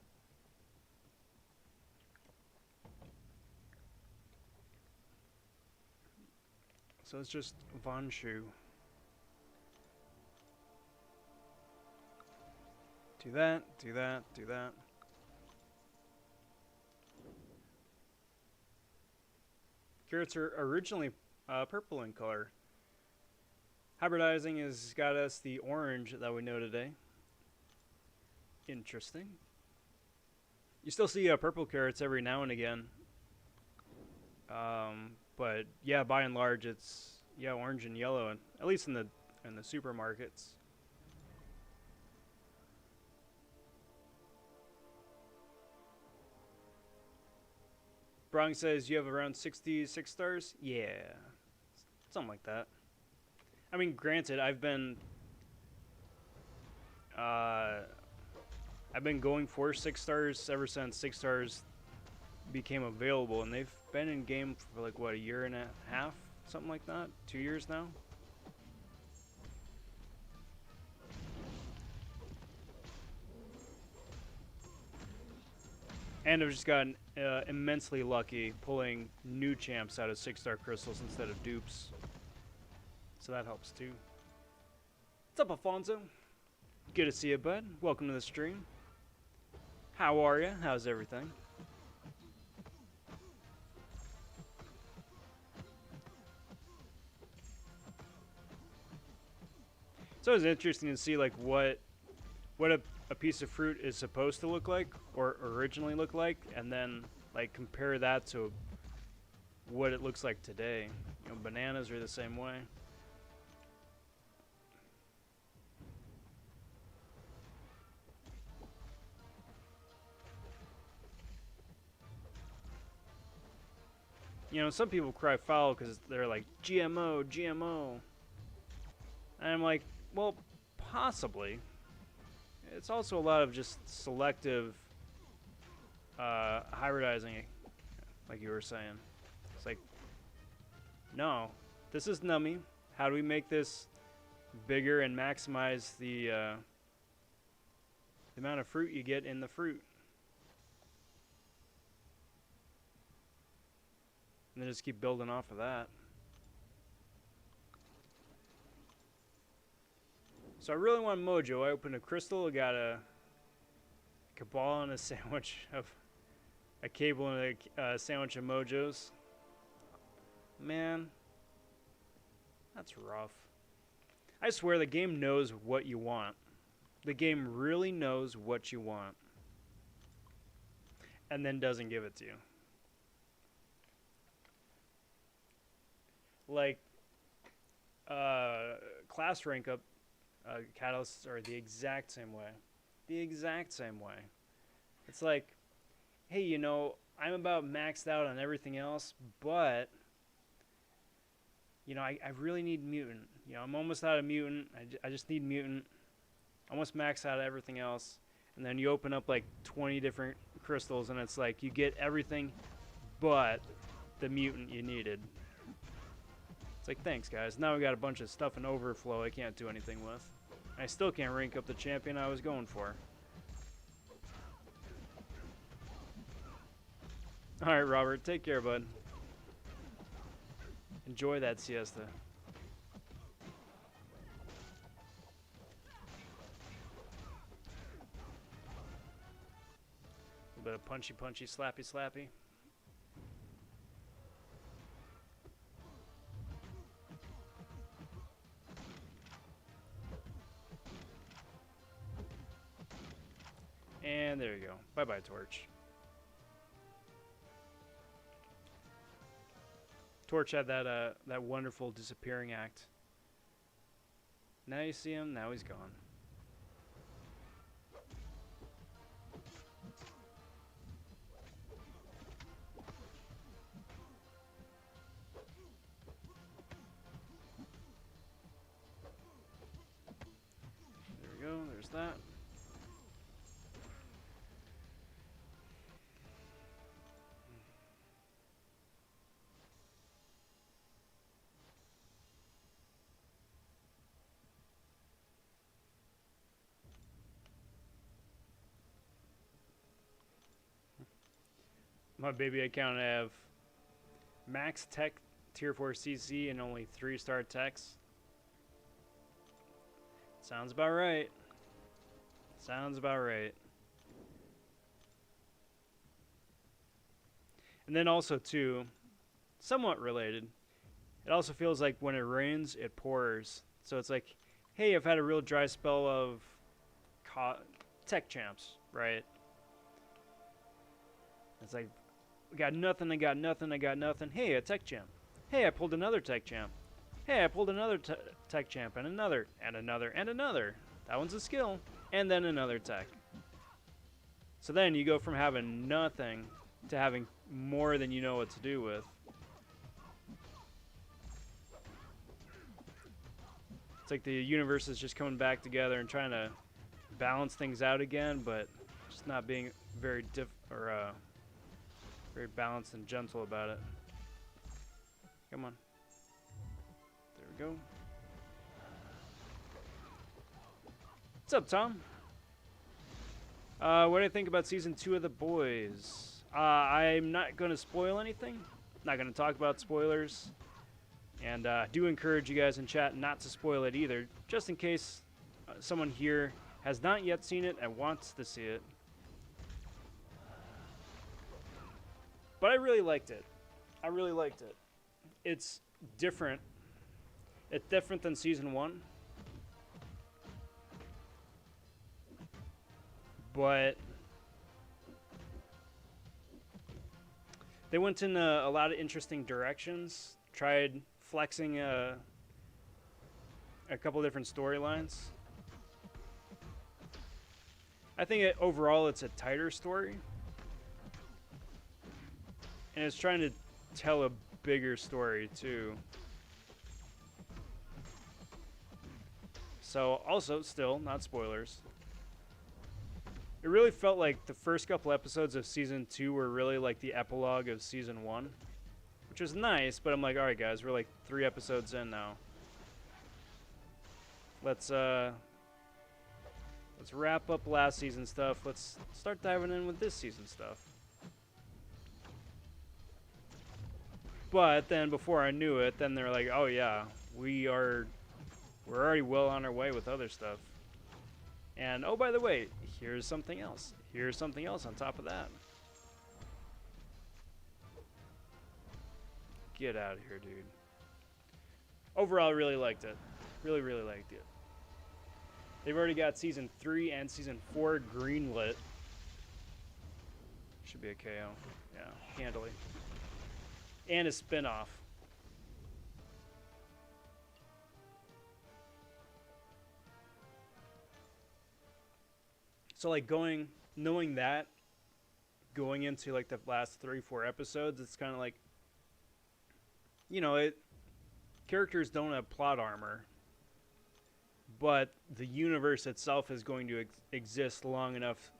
So it's just vonShoe. Do that, do that, do that. Carrots are originally purple in color. Hybridizing has got us the orange that we know today. Interesting. You still see purple carrots every now and again. But yeah, by and large, it's orange and yellow, and at least in the supermarkets. Bronx says you have around 66 stars. Yeah, something like that. I mean, granted, I've been going for 6 stars ever since 6 stars became available, and they've been in game for like what, a year and a half, something like that, 2 years now. And I've just gotten immensely lucky pulling new champs out of 6-star crystals instead of dupes, so that helps too. What's up, Alfonso? Good to see you, bud. Welcome to the stream. How are you? How's everything? So it's interesting to see like what a piece of fruit is supposed to look like or originally look like, and then like compare that to what it looks like today. You know, bananas are the same way. You know, some people cry foul because they're like, GMO, GMO. And I'm like, well, possibly. It's also a lot of just selective hybridizing, like you were saying. It's like, no, this is nummy. How do we make this bigger and maximize the amount of fruit you get in the fruit? And then just keep building off of that. So I really want mojo. I opened a crystal, I got a cabal and a sandwich of a cable and a sandwich of mojos. Man, that's rough. I swear the game knows what you want. The game really knows what you want. And then doesn't give it to you. Like, class rank up catalysts are the exact same way. The exact same way. It's like, hey, you know, I'm about maxed out on everything else, but, you know, I really need mutant. You know, I'm almost out of mutant. I just need mutant. Almost maxed out of everything else. And then you open up like 20 different crystals, and it's like you get everything but the mutant you needed. It's like, thanks, guys. Now we got a bunch of stuff in overflow I can't do anything with. I still can't rank up the champion I was going for. Alright, Robert. Take care, bud. Enjoy that siesta. A bit of punchy, punchy, slappy, slappy. And there you go. Bye-bye, Torch. Torch had that wonderful disappearing act. Now you see him, now he's gone. There we go, there's that. My baby account, I have max tech tier 4 CC and only 3-star techs. Sounds about right. Sounds about right. And then also too, somewhat related, it also feels like when it rains, it pours. So it's like, hey, I've had a real dry spell of tech champs, right? It's like, I got nothing, I got nothing, I got nothing. Hey, a tech champ. Hey, I pulled another tech champ. Hey, I pulled another tech champ and another, and another, and another. That one's a skill. And then another tech. So then you go from having nothing to having more than you know what to do with. It's like the universe is just coming back together and trying to balance things out again, but just not being very very balanced and gentle about it. Come on. There we go. What's up, Tom? What do you think about Season 2 of The Boys? I'm not going to spoil anything. Not going to talk about spoilers. And do encourage you guys in chat not to spoil it either, just in case someone here has not yet seen it and wants to see it. But I really liked it. I really liked it. It's different. It's different than Season 1. But they went in a lot of interesting directions. Tried flexing a couple different storylines. I think overall it's a tighter story. And it's trying to tell a bigger story too. So also, still, not spoilers. It really felt like the first couple episodes of season 2 were really like the epilogue of season 1, which was nice, but I'm like, all right, guys, we're like 3 episodes in now. Let's wrap up last season stuff. Let's start diving in with this season stuff. But then before I knew it, then they're like, oh yeah, we're already well on our way with other stuff. And oh, by the way, here's something else. Here's something else on top of that. Get out of here, dude. Overall, I really liked it. Really, really liked it. They've already got season 3 and season 4 greenlit. Should be a KO. Yeah, handily. And a spin-off. So like knowing that, going into like the last 3-4 episodes, it's kind of like, you know, characters don't have plot armor, but the universe itself is going to exist long enough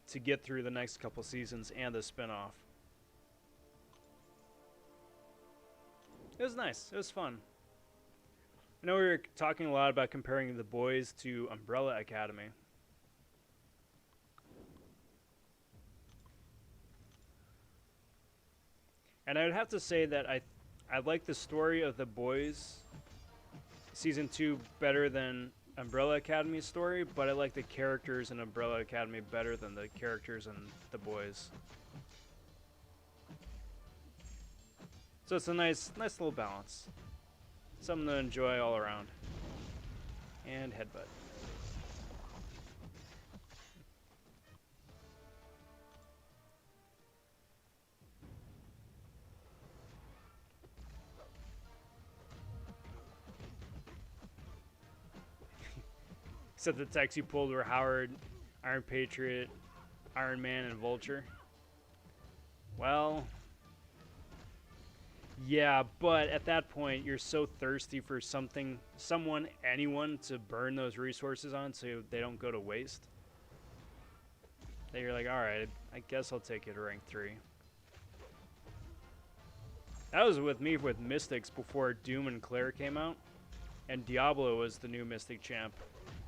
to get through the next couple seasons and the spin-off. It was nice. It was fun. I know we were talking a lot about comparing The Boys to Umbrella Academy. And I would have to say that I like the story of The Boys season 2 better than Umbrella Academy's story, but I like the characters in Umbrella Academy better than the characters in The Boys. So it's a nice little balance. Something to enjoy all around. And headbutt. Except the techs you pulled were Howard, Iron Patriot, Iron Man, and Vulture. Well, yeah, but at that point, you're so thirsty for someone, anyone to burn those resources on so they don't go to waste, that you're like, alright, I guess I'll take it to rank 3. That was with me with Mystics before Doom and Claire came out, and Diablo was the new Mystic champ.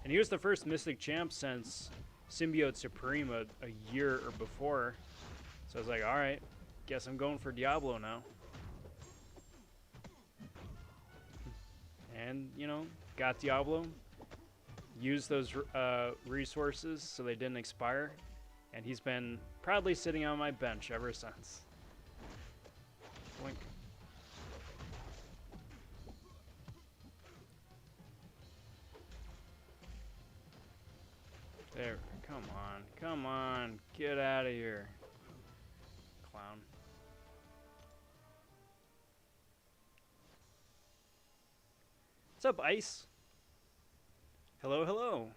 And he was the first Mystic champ since Symbiote Supreme a year or before. So I was like, alright, guess I'm going for Diablo now. And, you know, got Diablo. Used those resources so they didn't expire. And he's been proudly sitting on my bench ever since. Blink. There, come on, get out of here, clown. What's up, Ice? Hello, hello.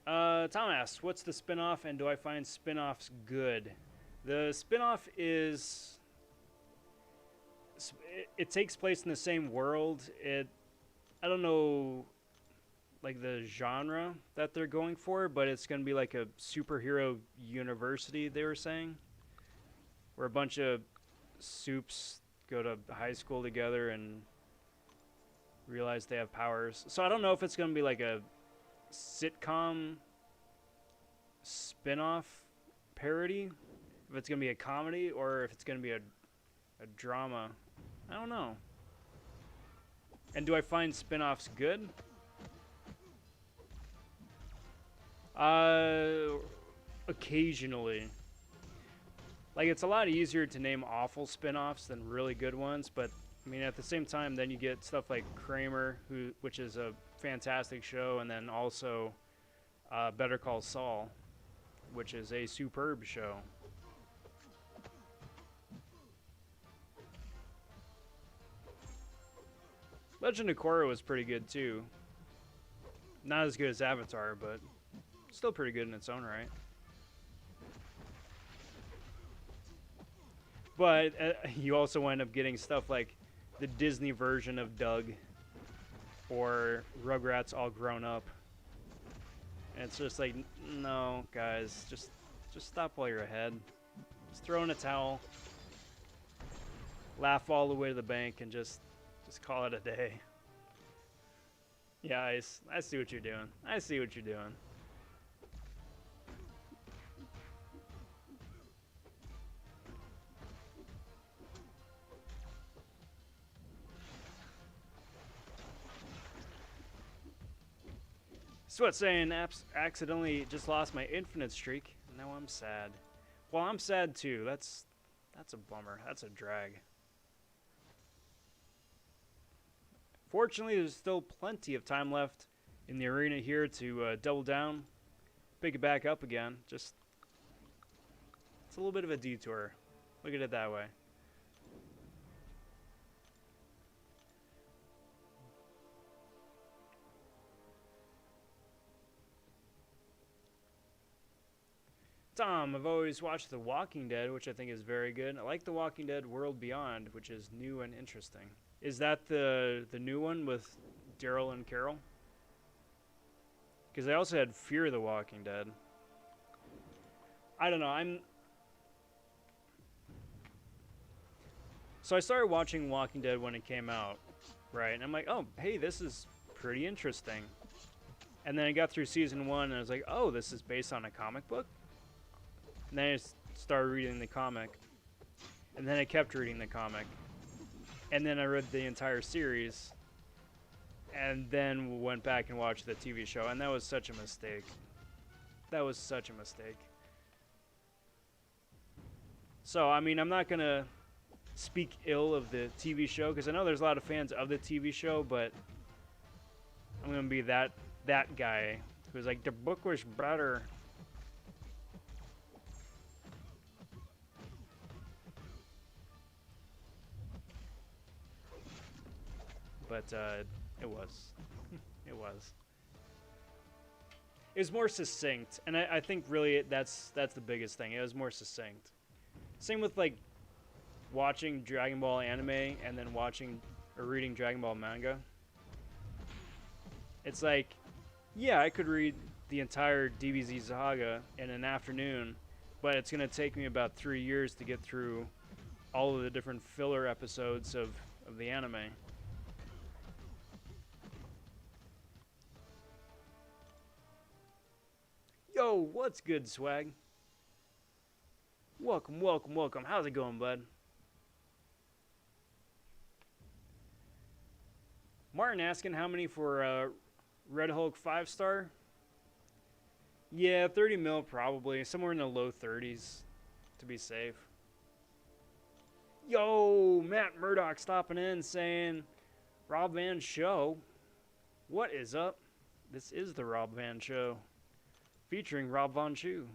Tom asks, what's the spinoff and do I find spinoffs good? The spinoff is... It takes place in the same world. I don't know, like the genre that they're going for, but it's going to be like a superhero university, they were saying, where a bunch of soups go to high school together and realize they have powers. So I don't know if it's going to be like a sitcom spin-off parody, if it's going to be a comedy, or if it's going to be a drama. I don't know. And do I find spin-offs good? Occasionally. Like, it's a lot easier to name awful spin-offs than really good ones, but I mean, at the same time, then you get stuff like Kramer, which is a fantastic show, and then also Better Call Saul, which is a superb show. Legend of Korra was pretty good too. Not as good as Avatar, but Still pretty good in its own right. But you also wind up getting stuff like the Disney version of Doug or Rugrats all grown up. And it's just like, no, guys, just stop while you're ahead. Just throw in a towel, laugh all the way to the bank, and just call it a day. Yeah, I see what you're doing. I see what you're doing. Sweat saying, accidentally just lost my infinite streak. Now I'm sad. Well, I'm sad too. That's a bummer. That's a drag. Fortunately, there's still plenty of time left in the arena here to double down, pick it back up again. Just, it's a little bit of a detour. Look at it that way. Tom, I've always watched The Walking Dead, which I think is very good. I like The Walking Dead World Beyond, which is new and interesting. Is that the new one with Daryl and Carol? Because I also had Fear the Walking Dead. I don't know, So I started watching Walking Dead when it came out, right? And I'm like, oh, hey, this is pretty interesting. And then I got through season 1 and I was like, oh, this is based on a comic book? And then I started reading the comic. And then I kept reading the comic. And then I read the entire series. And then went back and watched the TV show. And that was such a mistake. That was such a mistake. So, I mean, I'm not going to speak ill of the TV show, because I know there's a lot of fans of the TV show, but I'm going to be that guy who's like, the book was better. But it was. It was. It was more succinct, and I think really that's the biggest thing. It was more succinct. Same with like watching Dragon Ball anime and then watching or reading Dragon Ball manga. It's like, yeah, I could read the entire DBZ saga in an afternoon, but it's gonna take me about 3 years to get through all of the different filler episodes of the anime. Yo, what's good, Swag? Welcome, welcome, welcome. How's it going, bud? Martin asking how many for Red Hulk 5-star? Yeah, 30 mil probably. Somewhere in the low 30s to be safe. Yo, Matt Murdoch stopping in saying, Rob Van Show. What is up? This is the Rob Van Show. Featuring Rob vonShoe.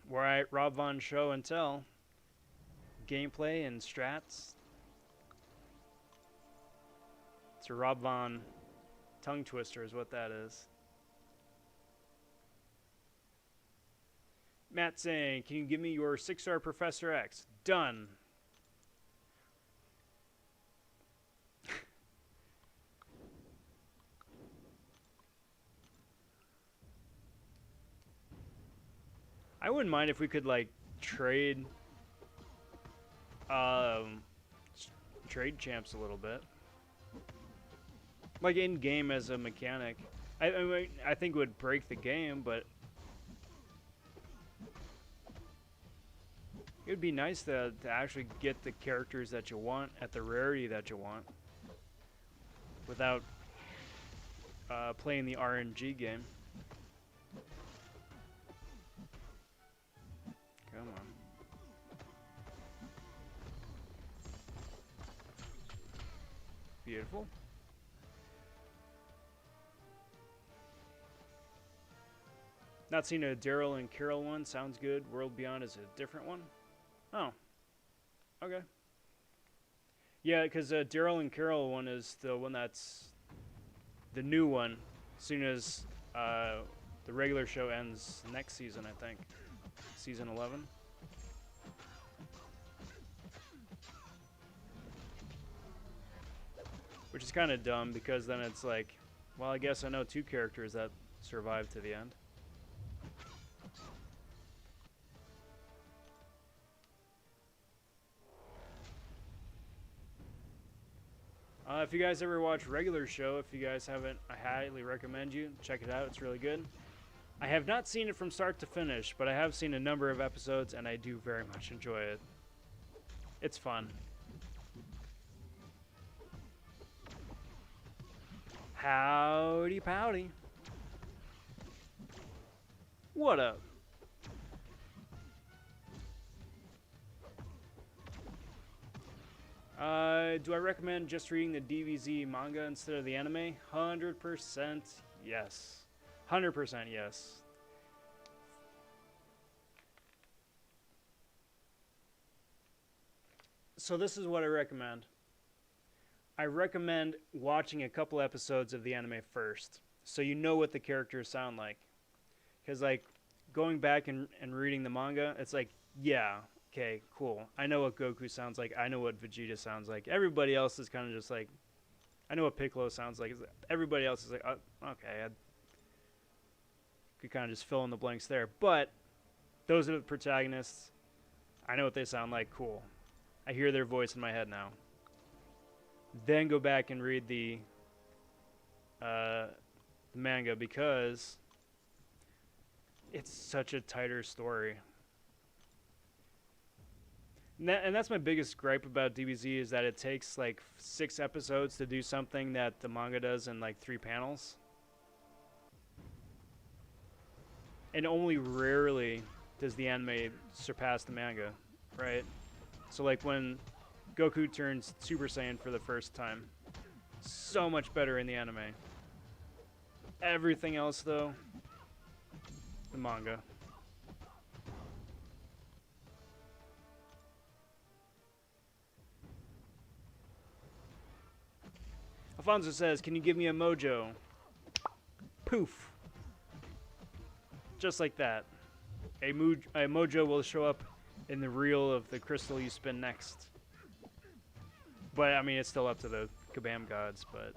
Where I Rob Von Show and tell gameplay and strats. It's a Rob Von tongue twister is what that is. Matt saying, can you give me your 6-star Professor X? Done. I wouldn't mind if we could like trade champs a little bit, like in game as a mechanic. I mean, I think it would break the game, but it would be nice to actually get the characters that you want at the rarity that you want without playing the RNG game. Come on. Beautiful. Not seen a Daryl and Carol one. Sounds good. World Beyond is a different one. Oh. Okay. Yeah, because Daryl and Carol one is the one that's the new one as soon as the regular show ends next season, I think. Season 11. Which is kind of dumb because then it's like, well, I guess I know 2 characters that survived to the end. If you guys ever watch regular show, if you guys haven't, I highly recommend you check it out. It's really good. I have not seen it from start to finish, but I have seen a number of episodes, and I do very much enjoy it. It's fun. Howdy powdy. What up? Do I recommend just reading the DBZ manga instead of the anime? 100% yes. 100% yes. So this is what I recommend. I recommend watching a couple episodes of the anime first, so you know what the characters sound like. Because, like, going back and reading the manga, it's like, yeah, okay, cool. I know what Goku sounds like. I know what Vegeta sounds like. Everybody else is kind of just like, I know what Piccolo sounds like. Everybody else is like, oh, okay, I could kind of just fill in the blanks there. But those are the protagonists. I know what they sound like. Cool. I hear their voice in my head now. Then go back and read the manga because it's such a tighter story. And that's my biggest gripe about DBZ is that it takes like 6 episodes to do something that the manga does in like 3 panels. And only rarely does the anime surpass the manga, right? So like when Goku turns Super Saiyan for the first time, so much better in the anime. Everything else though, the manga. Alfonso says, can you give me a mojo? Poof. Just like that. A mojo will show up in the reel of the crystal you spin next. But, I mean, it's still up to the Kabam gods, but...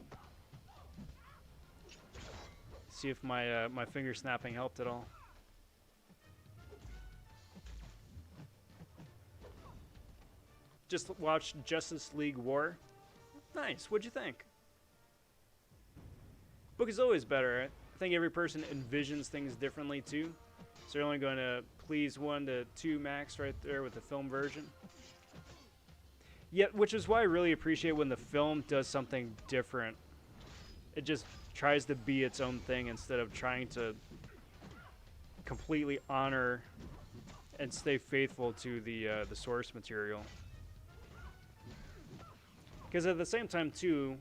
See if my my finger snapping helped at all. Just watched Justice League War. Nice, what'd you think? Book is always better. I think every person envisions things differently, too. So you're only going to please 1 to 2 max right there with the film version. Yeah, which is why I really appreciate when the film does something different. It just tries to be its own thing instead of trying to completely honor and stay faithful to the source material. Because at the same time, too,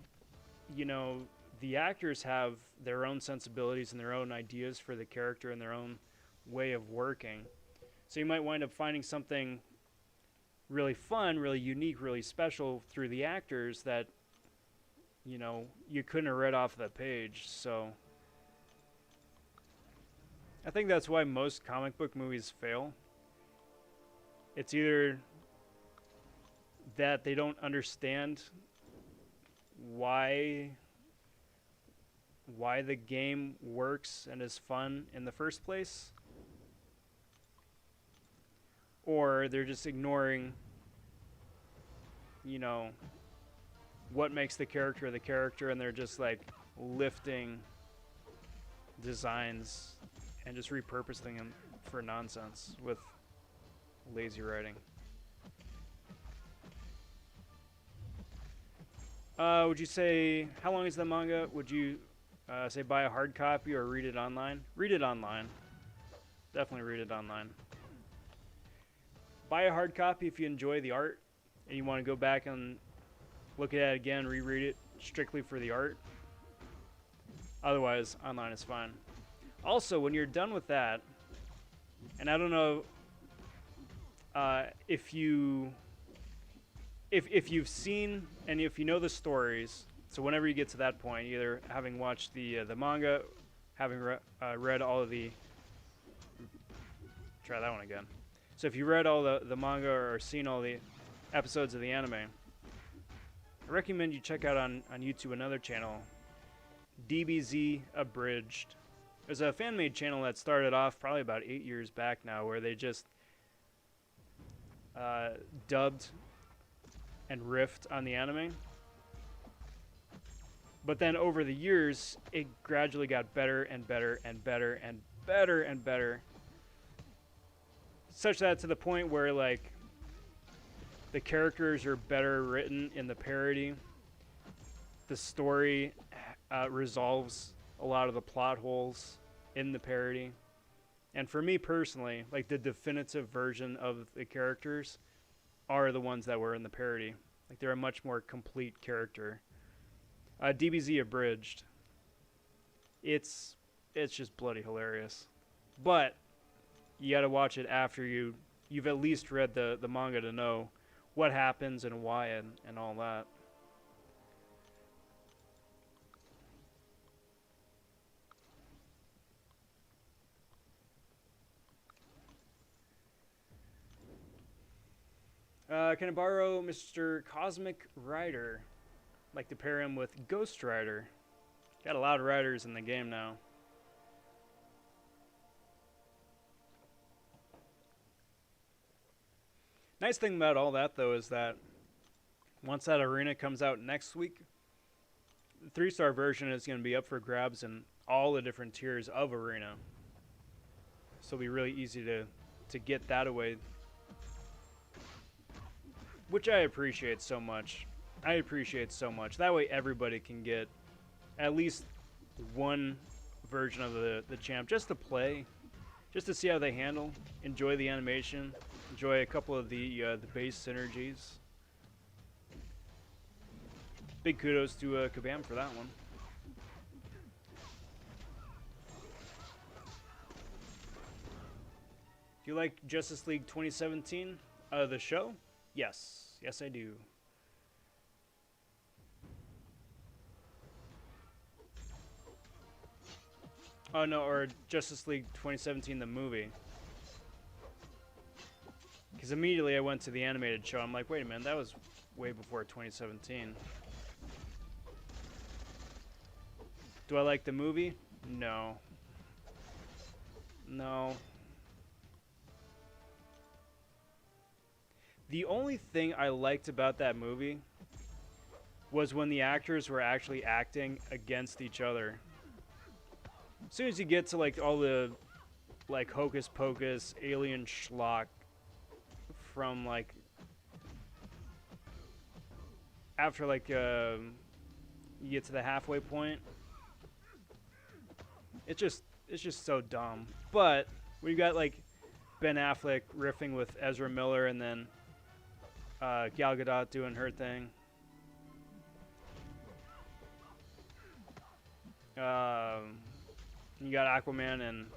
you know, the actors have their own sensibilities and their own ideas for the character and their own way of working. So you might wind up finding something really fun, really unique, really special through the actors that, you know, you couldn't have read off the page. So I think that's why most comic book movies fail. It's either that they don't understand why the game works and is fun in the first place, or they're just ignoring, you know, what makes the character, and they're just like lifting designs and just repurposing them for nonsense with lazy writing. Would you say, how long is the manga? Would you say buy a hard copy or read it online? Read it online. Definitely read it online. Buy a hard copy if you enjoy the art and you want to go back and look at it again, reread it strictly for the art. Otherwise, online is fine. Also, when you're done with that, and I don't know if you've seen and if you know the stories, So whenever you get to that point, either having watched the manga, having read all of the... Try that one again. So if you read all the manga or seen all the episodes of the anime, I recommend you check out on YouTube another channel, DBZ Abridged. There's a fan-made channel that started off probably about 8 years back now, where they just dubbed and riffed on the anime. But then over the years, it gradually got better and better and better and better and better. Such that to the point where, like, the characters are better written in the parody. The story resolves a lot of the plot holes in the parody. And for me personally, like, the definitive version of the characters are the ones that were in the parody. Like, they're a much more complete character. DBZ Abridged. It's just bloody hilarious. But you gotta watch it after you've at least read the manga to know what happens and why and all that. Can I borrow Mr. Cosmic Rider? I'd like to pair him with Ghost Rider. Got a lot of riders in the game now. Nice thing about all that, though, is that once that arena comes out next week, the 3-star version is going to be up for grabs in all the different tiers of arena. So it'll be really easy to get that away, which I appreciate so much. I appreciate so much. That way everybody can get at least one version of the champ just to play, just to see how they handle, enjoy the animation, enjoy a couple of the base synergies. Big kudos to Kabam for that one. Do you like Justice League 2017, the show? Yes. Yes, I do. Oh, no, or Justice League 2017, the movie. Because immediately I went to the animated show. I'm like, wait a minute, that was way before 2017. Do I like the movie? No. No. The only thing I liked about that movie was when the actors were actually acting against each other. As soon as you get to, like, all the, like, hocus pocus alien schlock from, like, after, like, you get to the halfway point, it's just so dumb. But we got, like, Ben Affleck riffing with Ezra Miller, and then Gal Gadot doing her thing. You got Aquaman and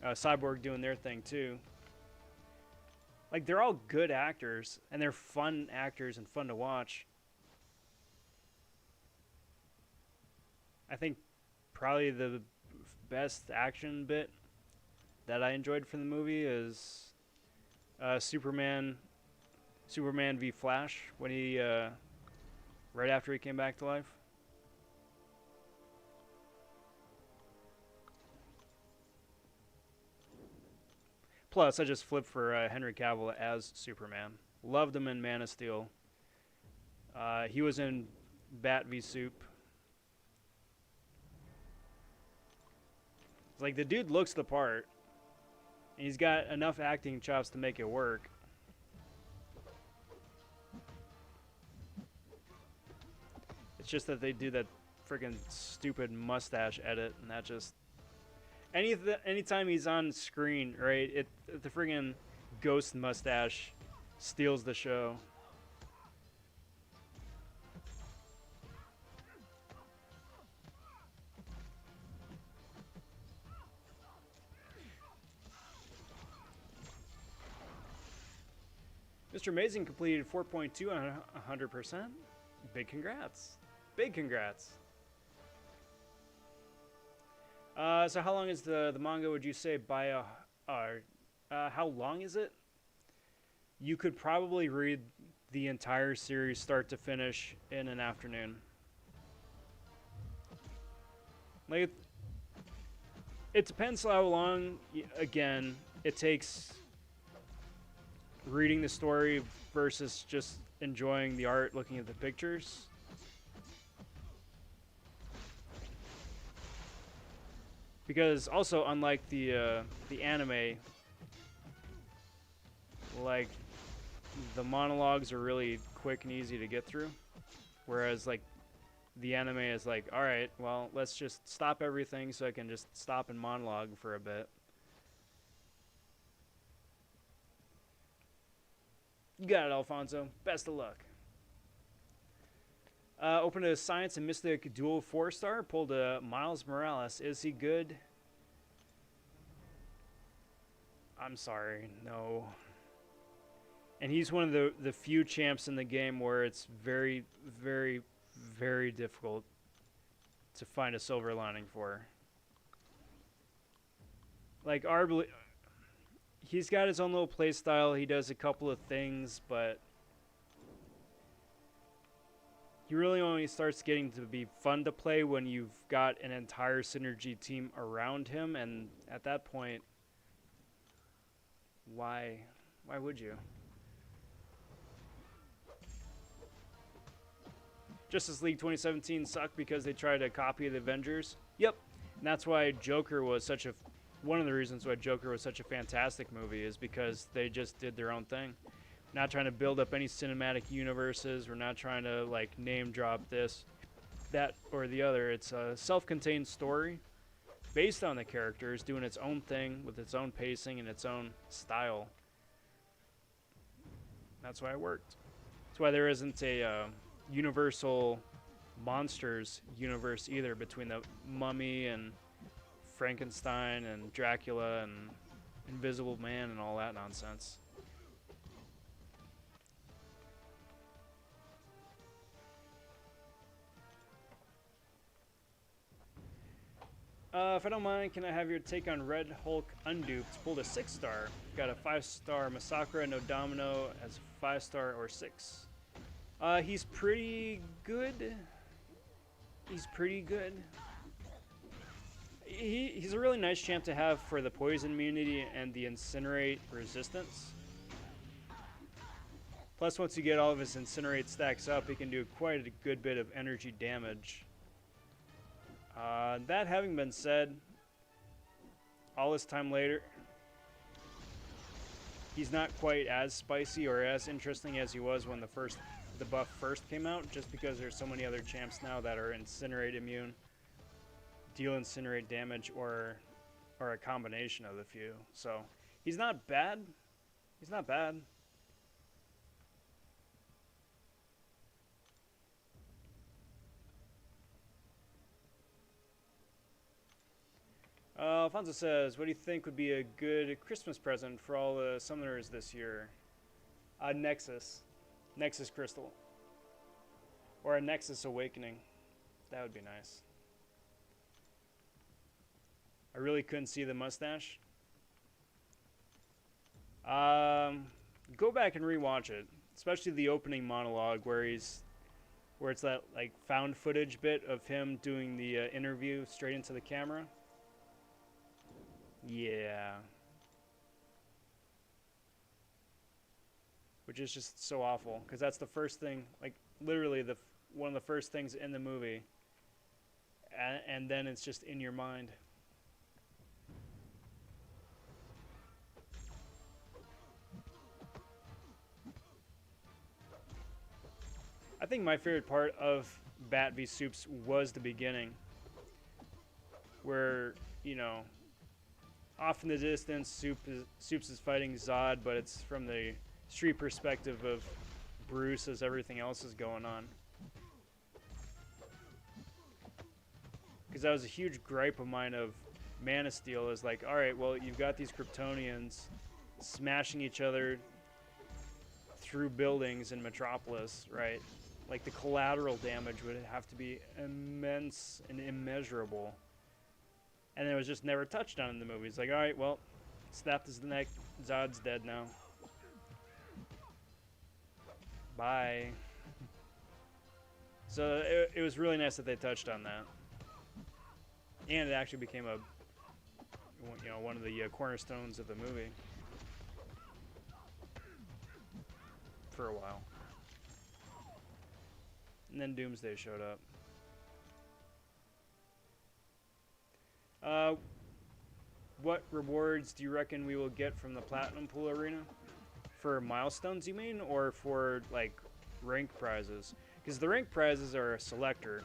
Cyborg doing their thing too. Like, they're all good actors, and they're fun actors and fun to watch. I think probably the best action bit that I enjoyed from the movie is Superman v Flash, when he right after he came back to life. Plus, I just flipped for Henry Cavill as Superman. Loved him in Man of Steel. He was in Bat v Soup. It's like, the dude looks the part, and he's got enough acting chops to make it work. It's just that they do that freaking stupid mustache edit, and that just... Anytime he's on screen, right, the friggin' ghost mustache steals the show. Mr. Amazing completed 4.2 on 100%. Big congrats. Big congrats. So how long is the manga, would you say, by how long is it? You could probably read the entire series start to finish in an afternoon. Like, it depends how long, again, it takes reading the story versus just enjoying the art, looking at the pictures. Because also, unlike the anime, like, the monologues are really quick and easy to get through, whereas like the anime is like, all right, well, let's just stop everything so I can just stop and monologue for a bit. You got it, Alfonso. Best of luck. Opened a Science and Mystic Dual 4-star. Pulled a Miles Morales. Is he good? I'm sorry, no. And he's one of the few champs in the game where it's very, very, very difficult to find a silver lining for. Like, he's got his own little play style. He does a couple of things, but he really only starts getting to be fun to play when you've got an entire synergy team around him, and at that point, why would you? Justice League 2017 sucked because they tried to copy the Avengers. Yep, and that's why Joker was such a... One of the reasons why Joker was such a fantastic movie is because they just did their own thing. Not trying to build up any cinematic universes. We're not trying to, like, name drop this, that, or the other. It's a self-contained story based on the characters, doing its own thing with its own pacing and its own style. That's why it worked. That's why there isn't a... Universal Monsters universe either, between the Mummy and Frankenstein and Dracula and Invisible Man and all that nonsense. If I don't mind, can I have your take on Red Hulk Unduped? Pulled a 6-star. Got a 5-star Masakura no Domino as 5-star or 6. He's pretty good. He's pretty good. He's a really nice champ to have for the poison immunity and the incinerate resistance. Plus, once you get all of his incinerate stacks up, he can do quite a good bit of energy damage. That having been said, all this time later, he's not quite as spicy or as interesting as he was when the buff first came out, just because there's so many other champs now that are incinerate immune, deal incinerate damage, or a combination of the few. So he's not bad. He's not bad. Alfonso says, what do you think would be a good Christmas present for all the summoners this year? Nexus Crystal. Or a Nexus Awakening. That would be nice. I really couldn't see the mustache. Go back and rewatch it. Especially the opening monologue where it's that like found footage bit of him doing the interview straight into the camera. Yeah. Which is just so awful, because that's the first thing, like literally one of the first things in the movie, and then it's just in your mind. I think my favorite part of Bat v Soups was the beginning, where, you know, off in the distance, Soups is fighting Zod, but it's from the street perspective of Bruce as everything else is going on. Because that was a huge gripe of mine of Man of Steel, is like, alright, well, you've got these Kryptonians smashing each other through buildings in Metropolis, right? Like, the collateral damage would have to be immense and immeasurable. And it was just never touched on in the movie. It's like, alright, well, snapped his neck. Zod's dead now. Bye. So it was really nice that they touched on that. And it actually became a, you know, one of the cornerstones of the movie. For a while. And then Doomsday showed up. What rewards do you reckon we will get from the Platinum Pool Arena? For milestones, you mean? Or for, like, rank prizes? Because the rank prizes are a selector.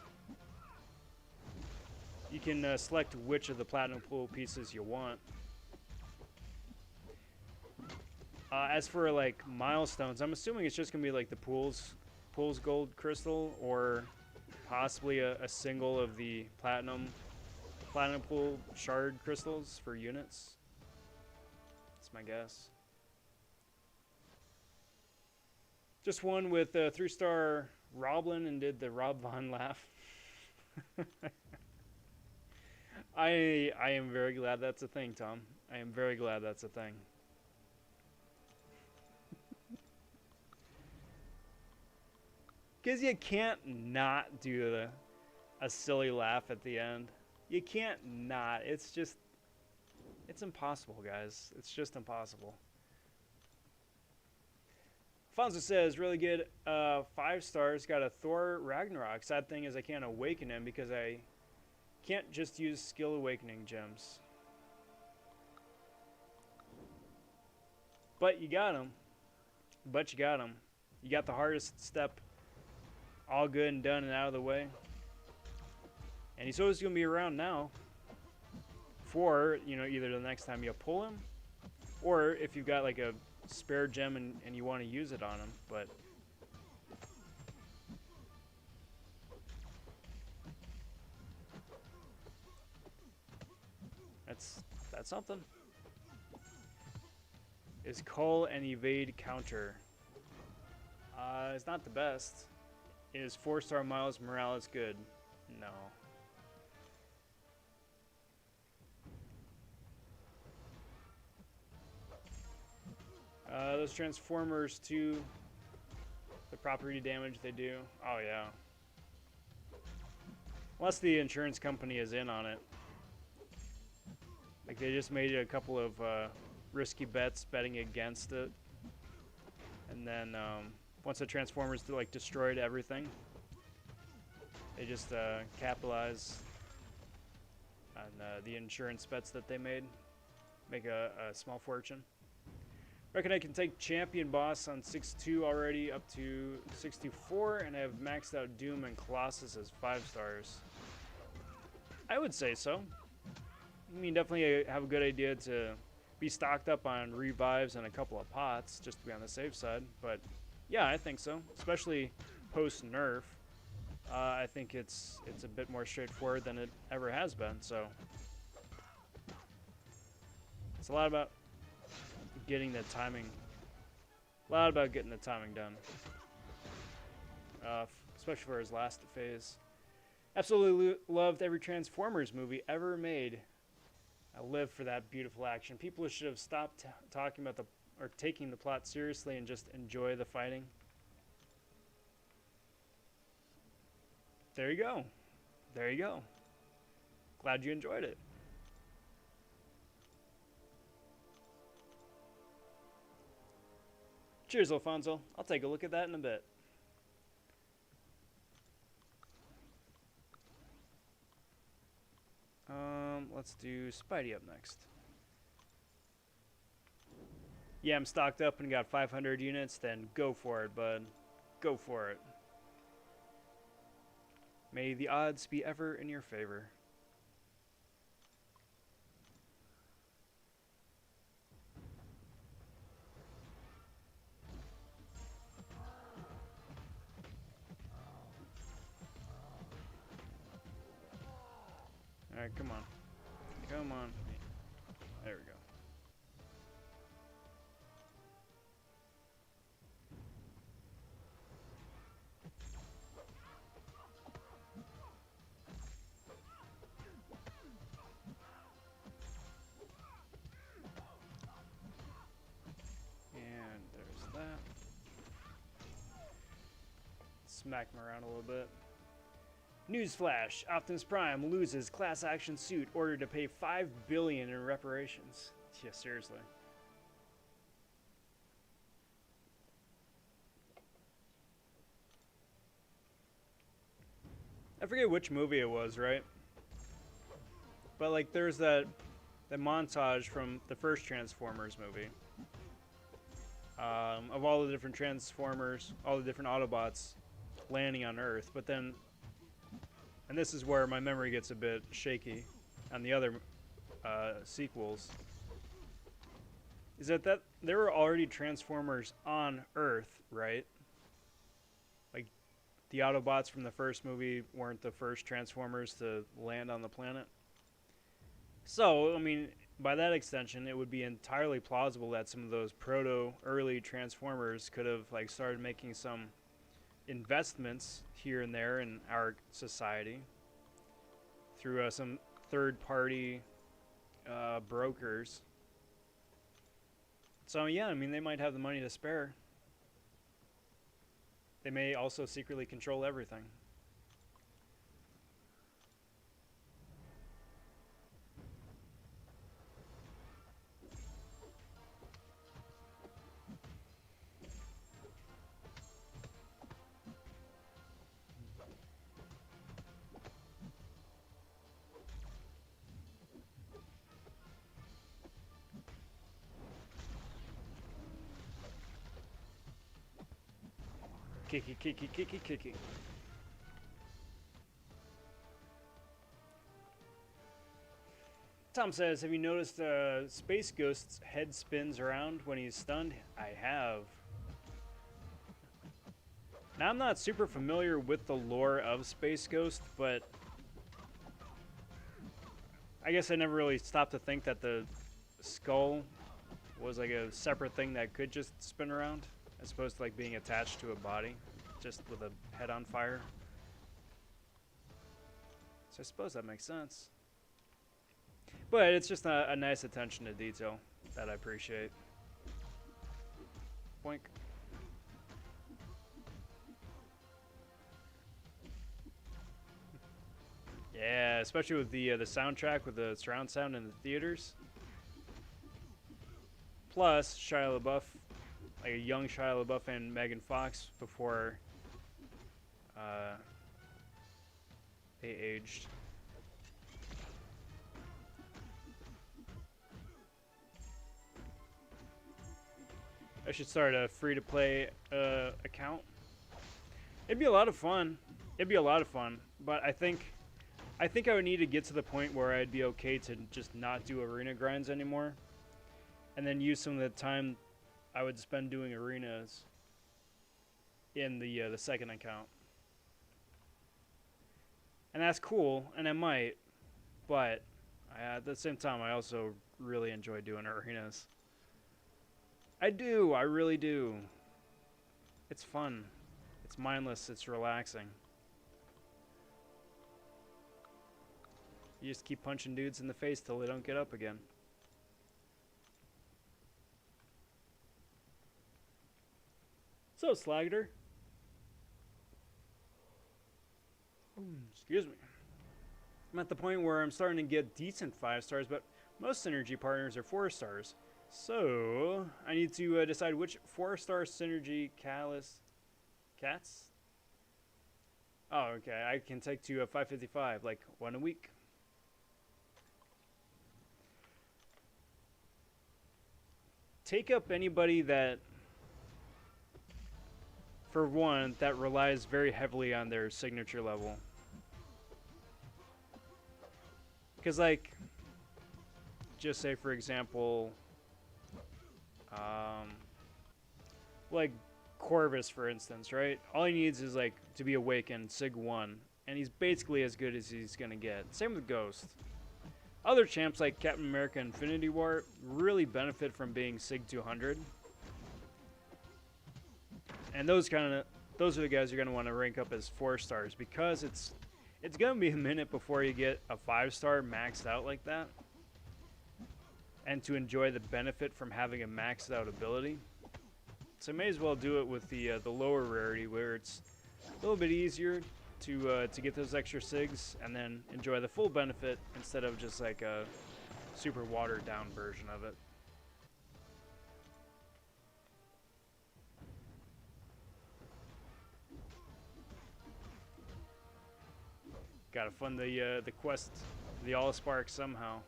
You can select which of the Platinum Pool pieces you want. As for, like, milestones, I'm assuming it's just going to be, like, the Pool's Gold Crystal, or possibly a single of the Platinum Pool Shard Crystals for units. That's my guess. Just one with 3-star Roblin and did the Rob Von laugh. I am very glad that's a thing, Tom. I am very glad that's a thing. Because you can't not do a silly laugh at the end. You can't not. It's just, it's impossible, guys. It's just impossible. Fonzo says, really good, 5 stars. Got a Thor Ragnarok. Sad thing is I can't awaken him because I can't just use skill awakening gems. But you got him. But you got him. You got the hardest step all good and done and out of the way. And he's always going to be around now for, you know, either the next time you pull him, or if you've got like a spare gem and you want to use it on him. But that's something. Is Cull and Evade counter? It's not the best. Is 4-star Miles Morales good? No. Those Transformers too, the property damage they do. Oh yeah. Unless the insurance company is in on it. Like they just made a couple of risky bets betting against it. And then once the Transformers like destroyed everything, they just capitalize on the insurance bets that they made. Make a small fortune. Reckon I can take Champion Boss on 6-2 already up to 64, and I have maxed out Doom and Colossus as 5 stars. I would say so. I mean, definitely have a good idea to be stocked up on revives and a couple of pots, just to be on the safe side. But yeah, I think so, especially post-nerf. I think it's a bit more straightforward than it ever has been, so it's a lot about getting the timing. A lot about getting the timing done. Especially for his last phase. Absolutely loved every Transformers movie ever made. I live for that beautiful action. People should have stopped talking about or taking the plot seriously and just enjoy the fighting. There you go. There you go. Glad you enjoyed it. Cheers, Alfonso. I'll take a look at that in a bit. Let's do Spidey up next. Yeah, I'm stocked up and got 500 units, then go for it, bud. Go for it. May the odds be ever in your favor. Alright, come on. Come on. There we go. smack him around a little bit. Newsflash: Optimus Prime loses class action suit ordered to pay $5 billion in reparations. Yeah, seriously. I forget which movie it was, right? But like, there's that montage from the first Transformers movie of all the different Transformers, all the different Autobots landing on Earth. But then, and this is where my memory gets a bit shaky on the other sequels, is that there were already Transformers on Earth, right? Like, the Autobots from the first movie weren't the first Transformers to land on the planet. So, I mean, by that extension, it would be entirely plausible that some of those early Transformers could have like started making some investments here and there in our society through some third-party brokers. So yeah, I mean, they might have the money to spare. They may also secretly control everything. Kicky. Tom says, have you noticed Space Ghost's head spins around when he's stunned? I have. Now, I'm not super familiar with the lore of Space Ghost, but I guess I never really stopped to think that the skull was like a separate thing that could just spin around, as opposed to like being attached to a body, just with a head on fire. So I suppose that makes sense. But it's just a nice attention to detail that I appreciate. Boink. Yeah, especially with the soundtrack with the surround sound in the theaters. Plus Shia LaBeouf, like a young Shia LaBeouf and Megan Fox before they aged. I should start a free-to-play account. It'd be a lot of fun. But I think I would need to get to the point where I'd be okay to just not do arena grinds anymore, and then use some of the time I would spend doing arenas in the second account. And that's cool, and I might, but at the same time, I also really enjoy doing arenas. I do, I really do. It's fun. It's mindless, it's relaxing. You just keep punching dudes in the face till they don't get up again. So, Slagder. Excuse me. I'm at the point where I'm starting to get decent 5 stars, but most synergy partners are 4 stars. So, I need to decide which 4-star synergy cats? Oh, okay. I can take to 555, like 1 a week. Take up anybody that, for one, that relies very heavily on their signature level. Because, like, just say, for example, like Corvus, for instance, right? All he needs is, like, to be awakened, Sig 1, and he's basically as good as he's gonna get. Same with Ghost. Other champs like Captain America Infinity War really benefit from being Sig 200. And those are the guys you're going to want to rank up as 4 stars, because it's going to be a minute before you get a 5-star maxed out like that. And to enjoy the benefit from having a maxed out ability. So you may as well do it with the lower rarity, where it's little bit easier to get those extra SIGs and then enjoy the full benefit instead of just like a super watered down version of it. Gotta fund the quest, the Allspark somehow.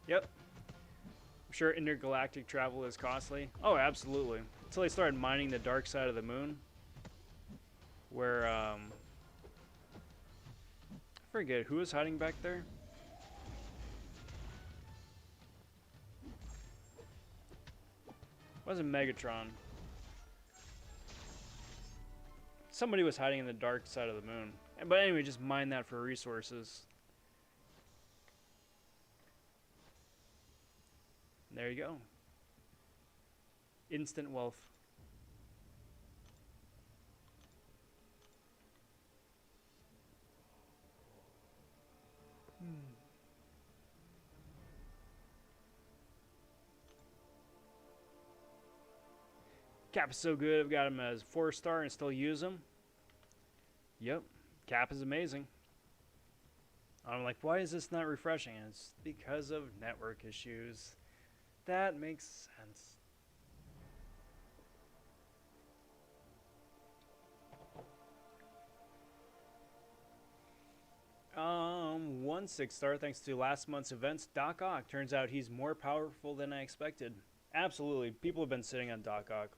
Yep. I'm sure intergalactic travel is costly. Oh, absolutely. Until they started mining the dark side of the moon, where I forget who was hiding back there. It wasn't Megatron. Somebody was hiding in the dark side of the moon. But anyway, just mine that for resources. There you go. Instant wealth. Cap is so good, I've got him as 4-star and still use him. Yep, Cap is amazing. I'm like, why is this not refreshing? And it's because of network issues. That makes sense. One 6-star thanks to last month's events. Doc Ock. Turns out he's more powerful than I expected. Absolutely, people have been sitting on Doc Ock.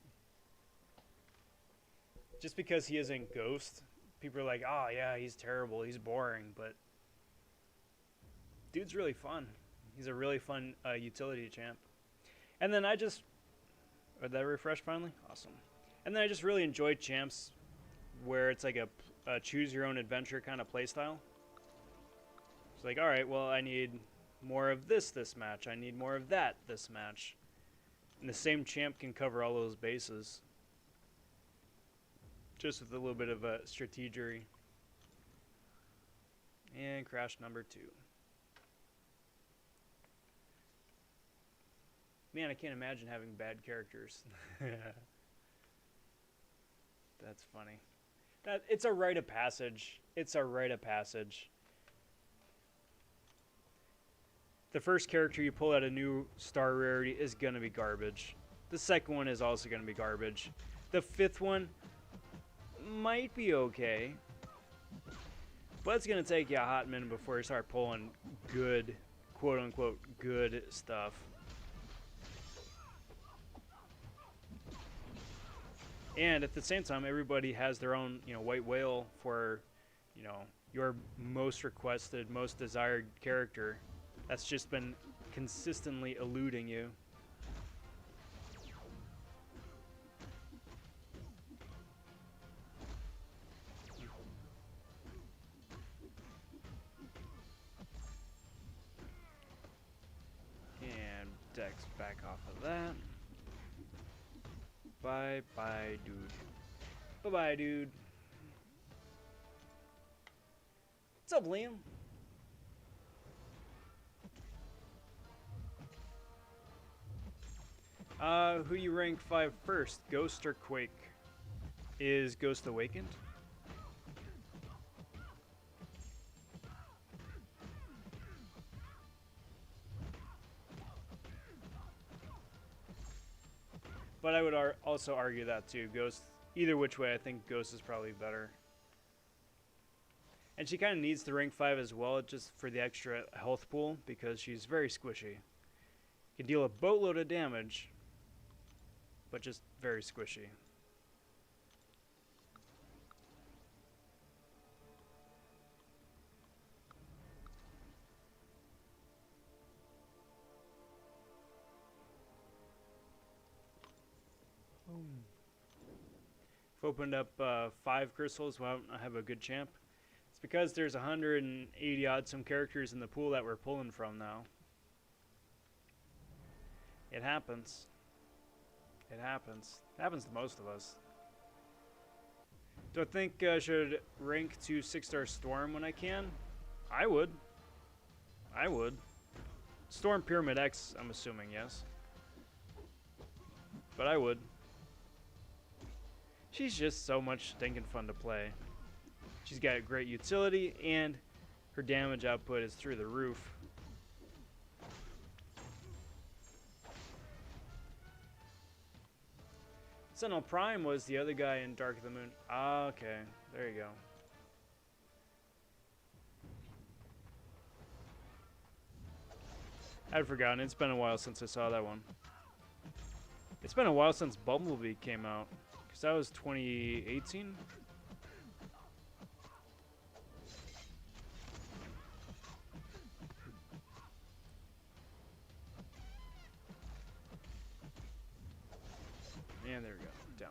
Just because he isn't Ghost, people are like, oh yeah, he's terrible, he's boring, but dude's really fun. He's a really fun utility champ. And then did that refresh finally? Awesome. And then I just really enjoyed champs where it's like a choose your own adventure kind of playstyle. It's like, alright, well, I need more of this match. I need more of that this match. And the same champ can cover all those bases. Just with a little bit of a strategery. And crash number 2. Man, I can't imagine having bad characters. That's funny. It's a rite of passage. It's a rite of passage. The first character you pull out a new star rarity is going to be garbage. The second one is also going to be garbage. The 5th one might be okay. But it's going to take you a hot minute before you start pulling good, quote-unquote, good stuff. And at the same time, everybody has their own, white whale for, your most requested, most desired character. That's just been consistently eluding you. And Dex back off of that. Bye-bye, dude. Bye-bye, dude. What's up, Liam? Who you rank 5 first, Ghost or Quake? Is Ghost Awakened? But I would also argue that too. Ghost, either which way, I think Ghost is probably better. And she kind of needs the rank 5 as well, just for the extra health pool, because she's very squishy. Can deal a boatload of damage, but just very squishy. I've opened up 5 crystals, well, I have a good champ. It's because there's 180 odd some characters in the pool that we're pulling from now. It happens. It happens. It happens to most of us. Do I think I should rank to 6-star Storm when I can? I would. I would. Storm Pyramid X, I'm assuming, yes. But I would. She's just so much stinking fun to play. She's got great utility, and her damage output is through the roof. Sentinel Prime was the other guy in Dark of the Moon. Ah, okay. There you go. I'd forgotten. It's been a while since I saw that one. It's been a while since Bumblebee came out. Because that was 2018? And there we go. Down.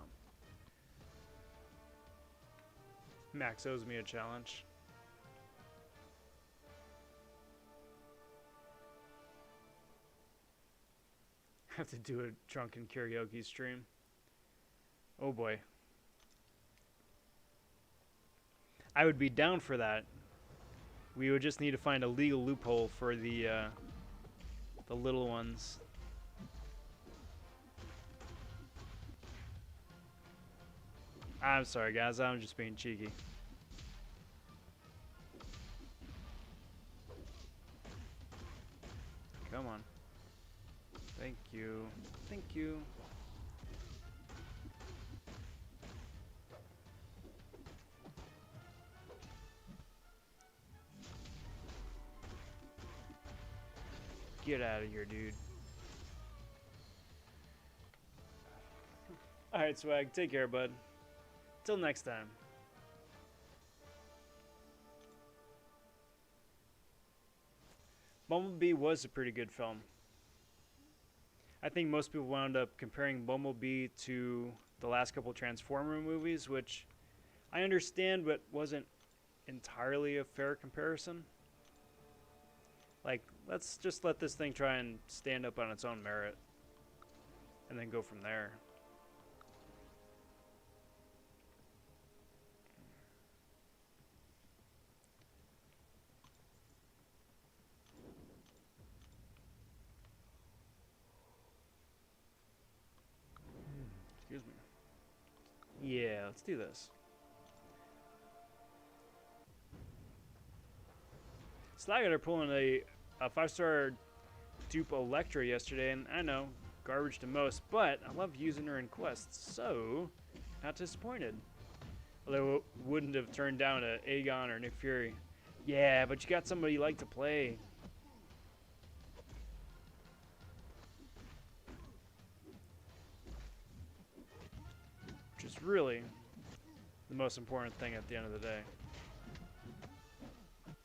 Max owes me a challenge. Have to do a drunken karaoke stream. Oh boy. I would be down for that. We would just need to find a legal loophole for the little ones. I'm sorry, guys. I'm just being cheeky. Come on. Thank you. Thank you. Get out of here, dude. Alright, Swag. Take care, bud. Till next time. Bumblebee was a pretty good film. I think most people wound up comparing Bumblebee to the last couple Transformer movies, which I understand, but wasn't entirely a fair comparison. Like, let's just let this thing try and stand up on its own merit, and then go from there. Excuse me. Yeah, let's do this. Slagger pulling a 5-star dupe Electra yesterday, and I know, garbage to most, but I love using her in quests, so not disappointed. Although it wouldn't have turned down a Aegon or Nick Fury. Yeah, but you got somebody you like to play. Which is really the most important thing at the end of the day.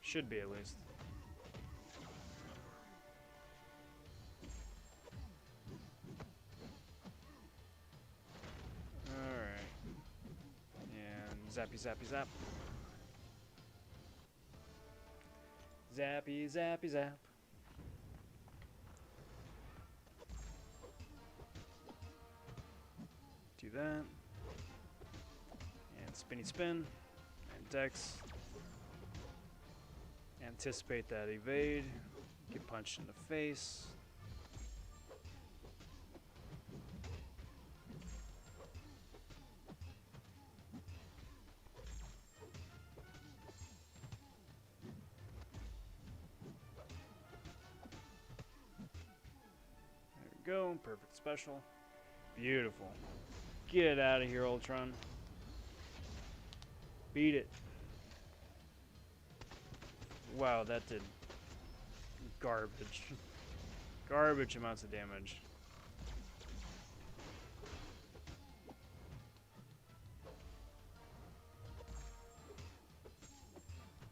Should be, at least. Alright. And zappy, zappy, zap. Zappy, zappy, zap. Do that. And spinny spin. And dex. Anticipate that evade. Get punched in the face. There we go. Perfect special. Beautiful. Get out of here, Ultron. Beat it. Wow, that did garbage. Garbage amounts of damage.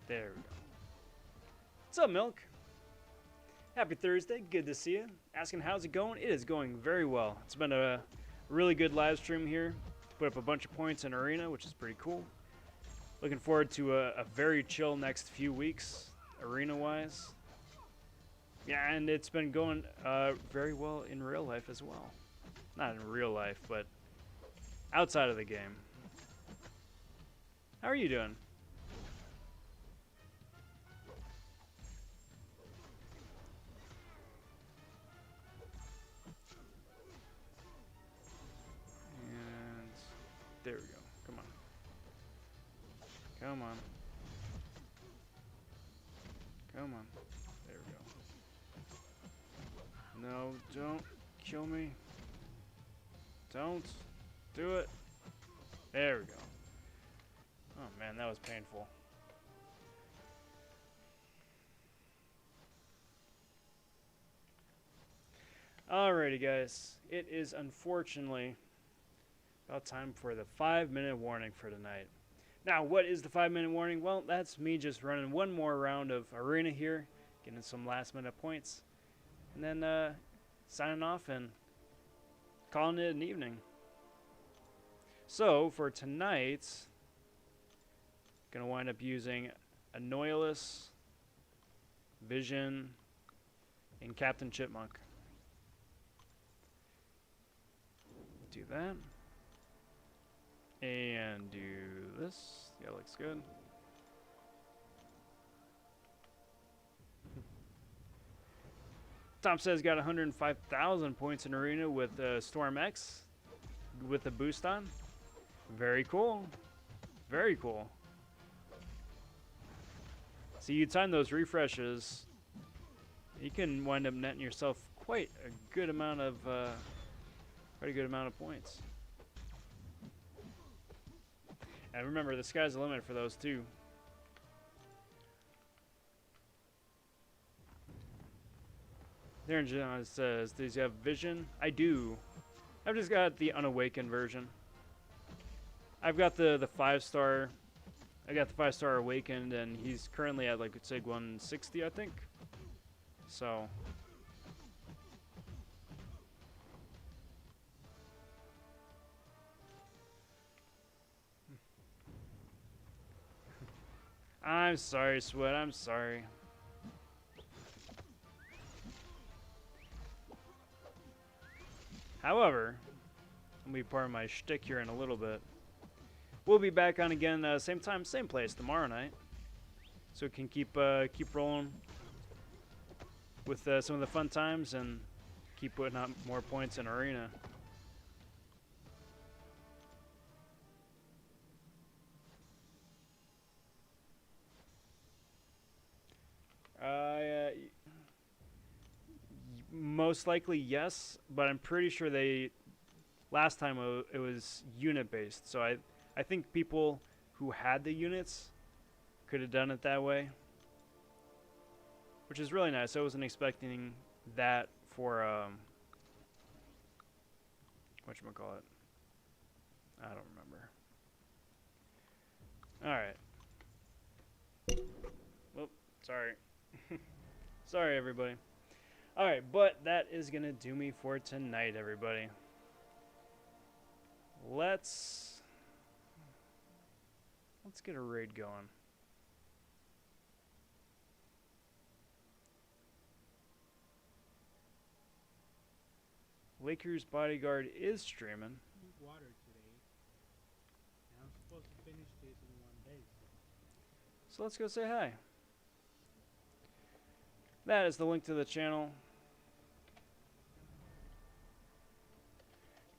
There we go. What's up, Milk? Happy Thursday. Good to see you. Asking how's it going? It is going very well. It's been a really good live stream here. Put up a bunch of points in Arena, which is pretty cool. Looking forward to a very chill next few weeks, arena-wise. Yeah, and it's been going very well in real life as well. Not in real life, but outside of the game. How are you doing? And there we go. Come on. Come on. Come on. There we go. No, don't kill me. Don't do it. There we go. Oh man, that was painful. Alrighty guys, it is unfortunately about time for the 5-minute warning for tonight. Now, what is the 5-minute warning? Well, that's me just running one more round of arena here, getting some last minute points, and then signing off and calling it an evening. So for tonight, gonna wind up using Annoyalus, Vision, and Captain Chipmunk. Do that. And do this. Yeah, looks good. Tom says got 105,000 points in arena with Storm X with the boost on. Very cool. Very cool. So you time those refreshes, you can wind up netting yourself quite a good amount of points. And remember, the sky's the limit for those too. Darren John says, does he have Vision? I do. I've just got the Unawakened version. I've got the 5-star. I got the 5-star Awakened, and he's currently at like SIG 160, I think. So. I'm sorry, Sweat. I'm sorry. However, I'll be part of my shtick here in a little bit. We'll be back on again, same time, same place tomorrow night, so we can keep rolling with some of the fun times and keep putting out more points in arena. Most likely yes, but I'm pretty sure last time it was unit based, so I think people who had the units could have done it that way, which is really nice. I wasn't expecting that for whatchamacallit. I don't remember. Alright. Well, sorry. Sorry, everybody. Alright, but that is going to do me for tonight, everybody. Let's get a raid going. Lakers Bodyguard is streaming. Water today, and I'm supposed to finish this in 1 day. So let's go say hi. That is the link to the channel.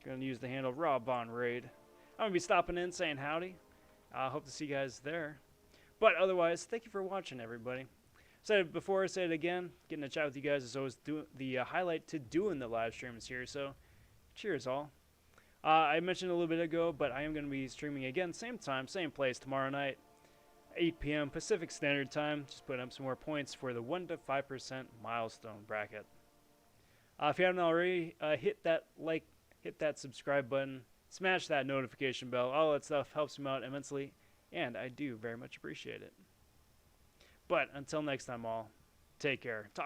Gonna use the handle RawBondRaid. I'm gonna be stopping in saying howdy. I hope to see you guys there. But otherwise, thank you for watching, everybody. Said it before, I said it again. Getting to chat with you guys is always the highlight to doing the live streams here. So, cheers all. I mentioned a little bit ago, but I am going to be streaming again, same time, same place tomorrow night, 8 p.m. Pacific Standard Time. Just putting up some more points for the 1 to 5% milestone bracket. If you haven't already, hit that like, hit that subscribe button, smash that notification bell. All that stuff helps me out immensely, and I do very much appreciate it. But until next time, all, take care. Talk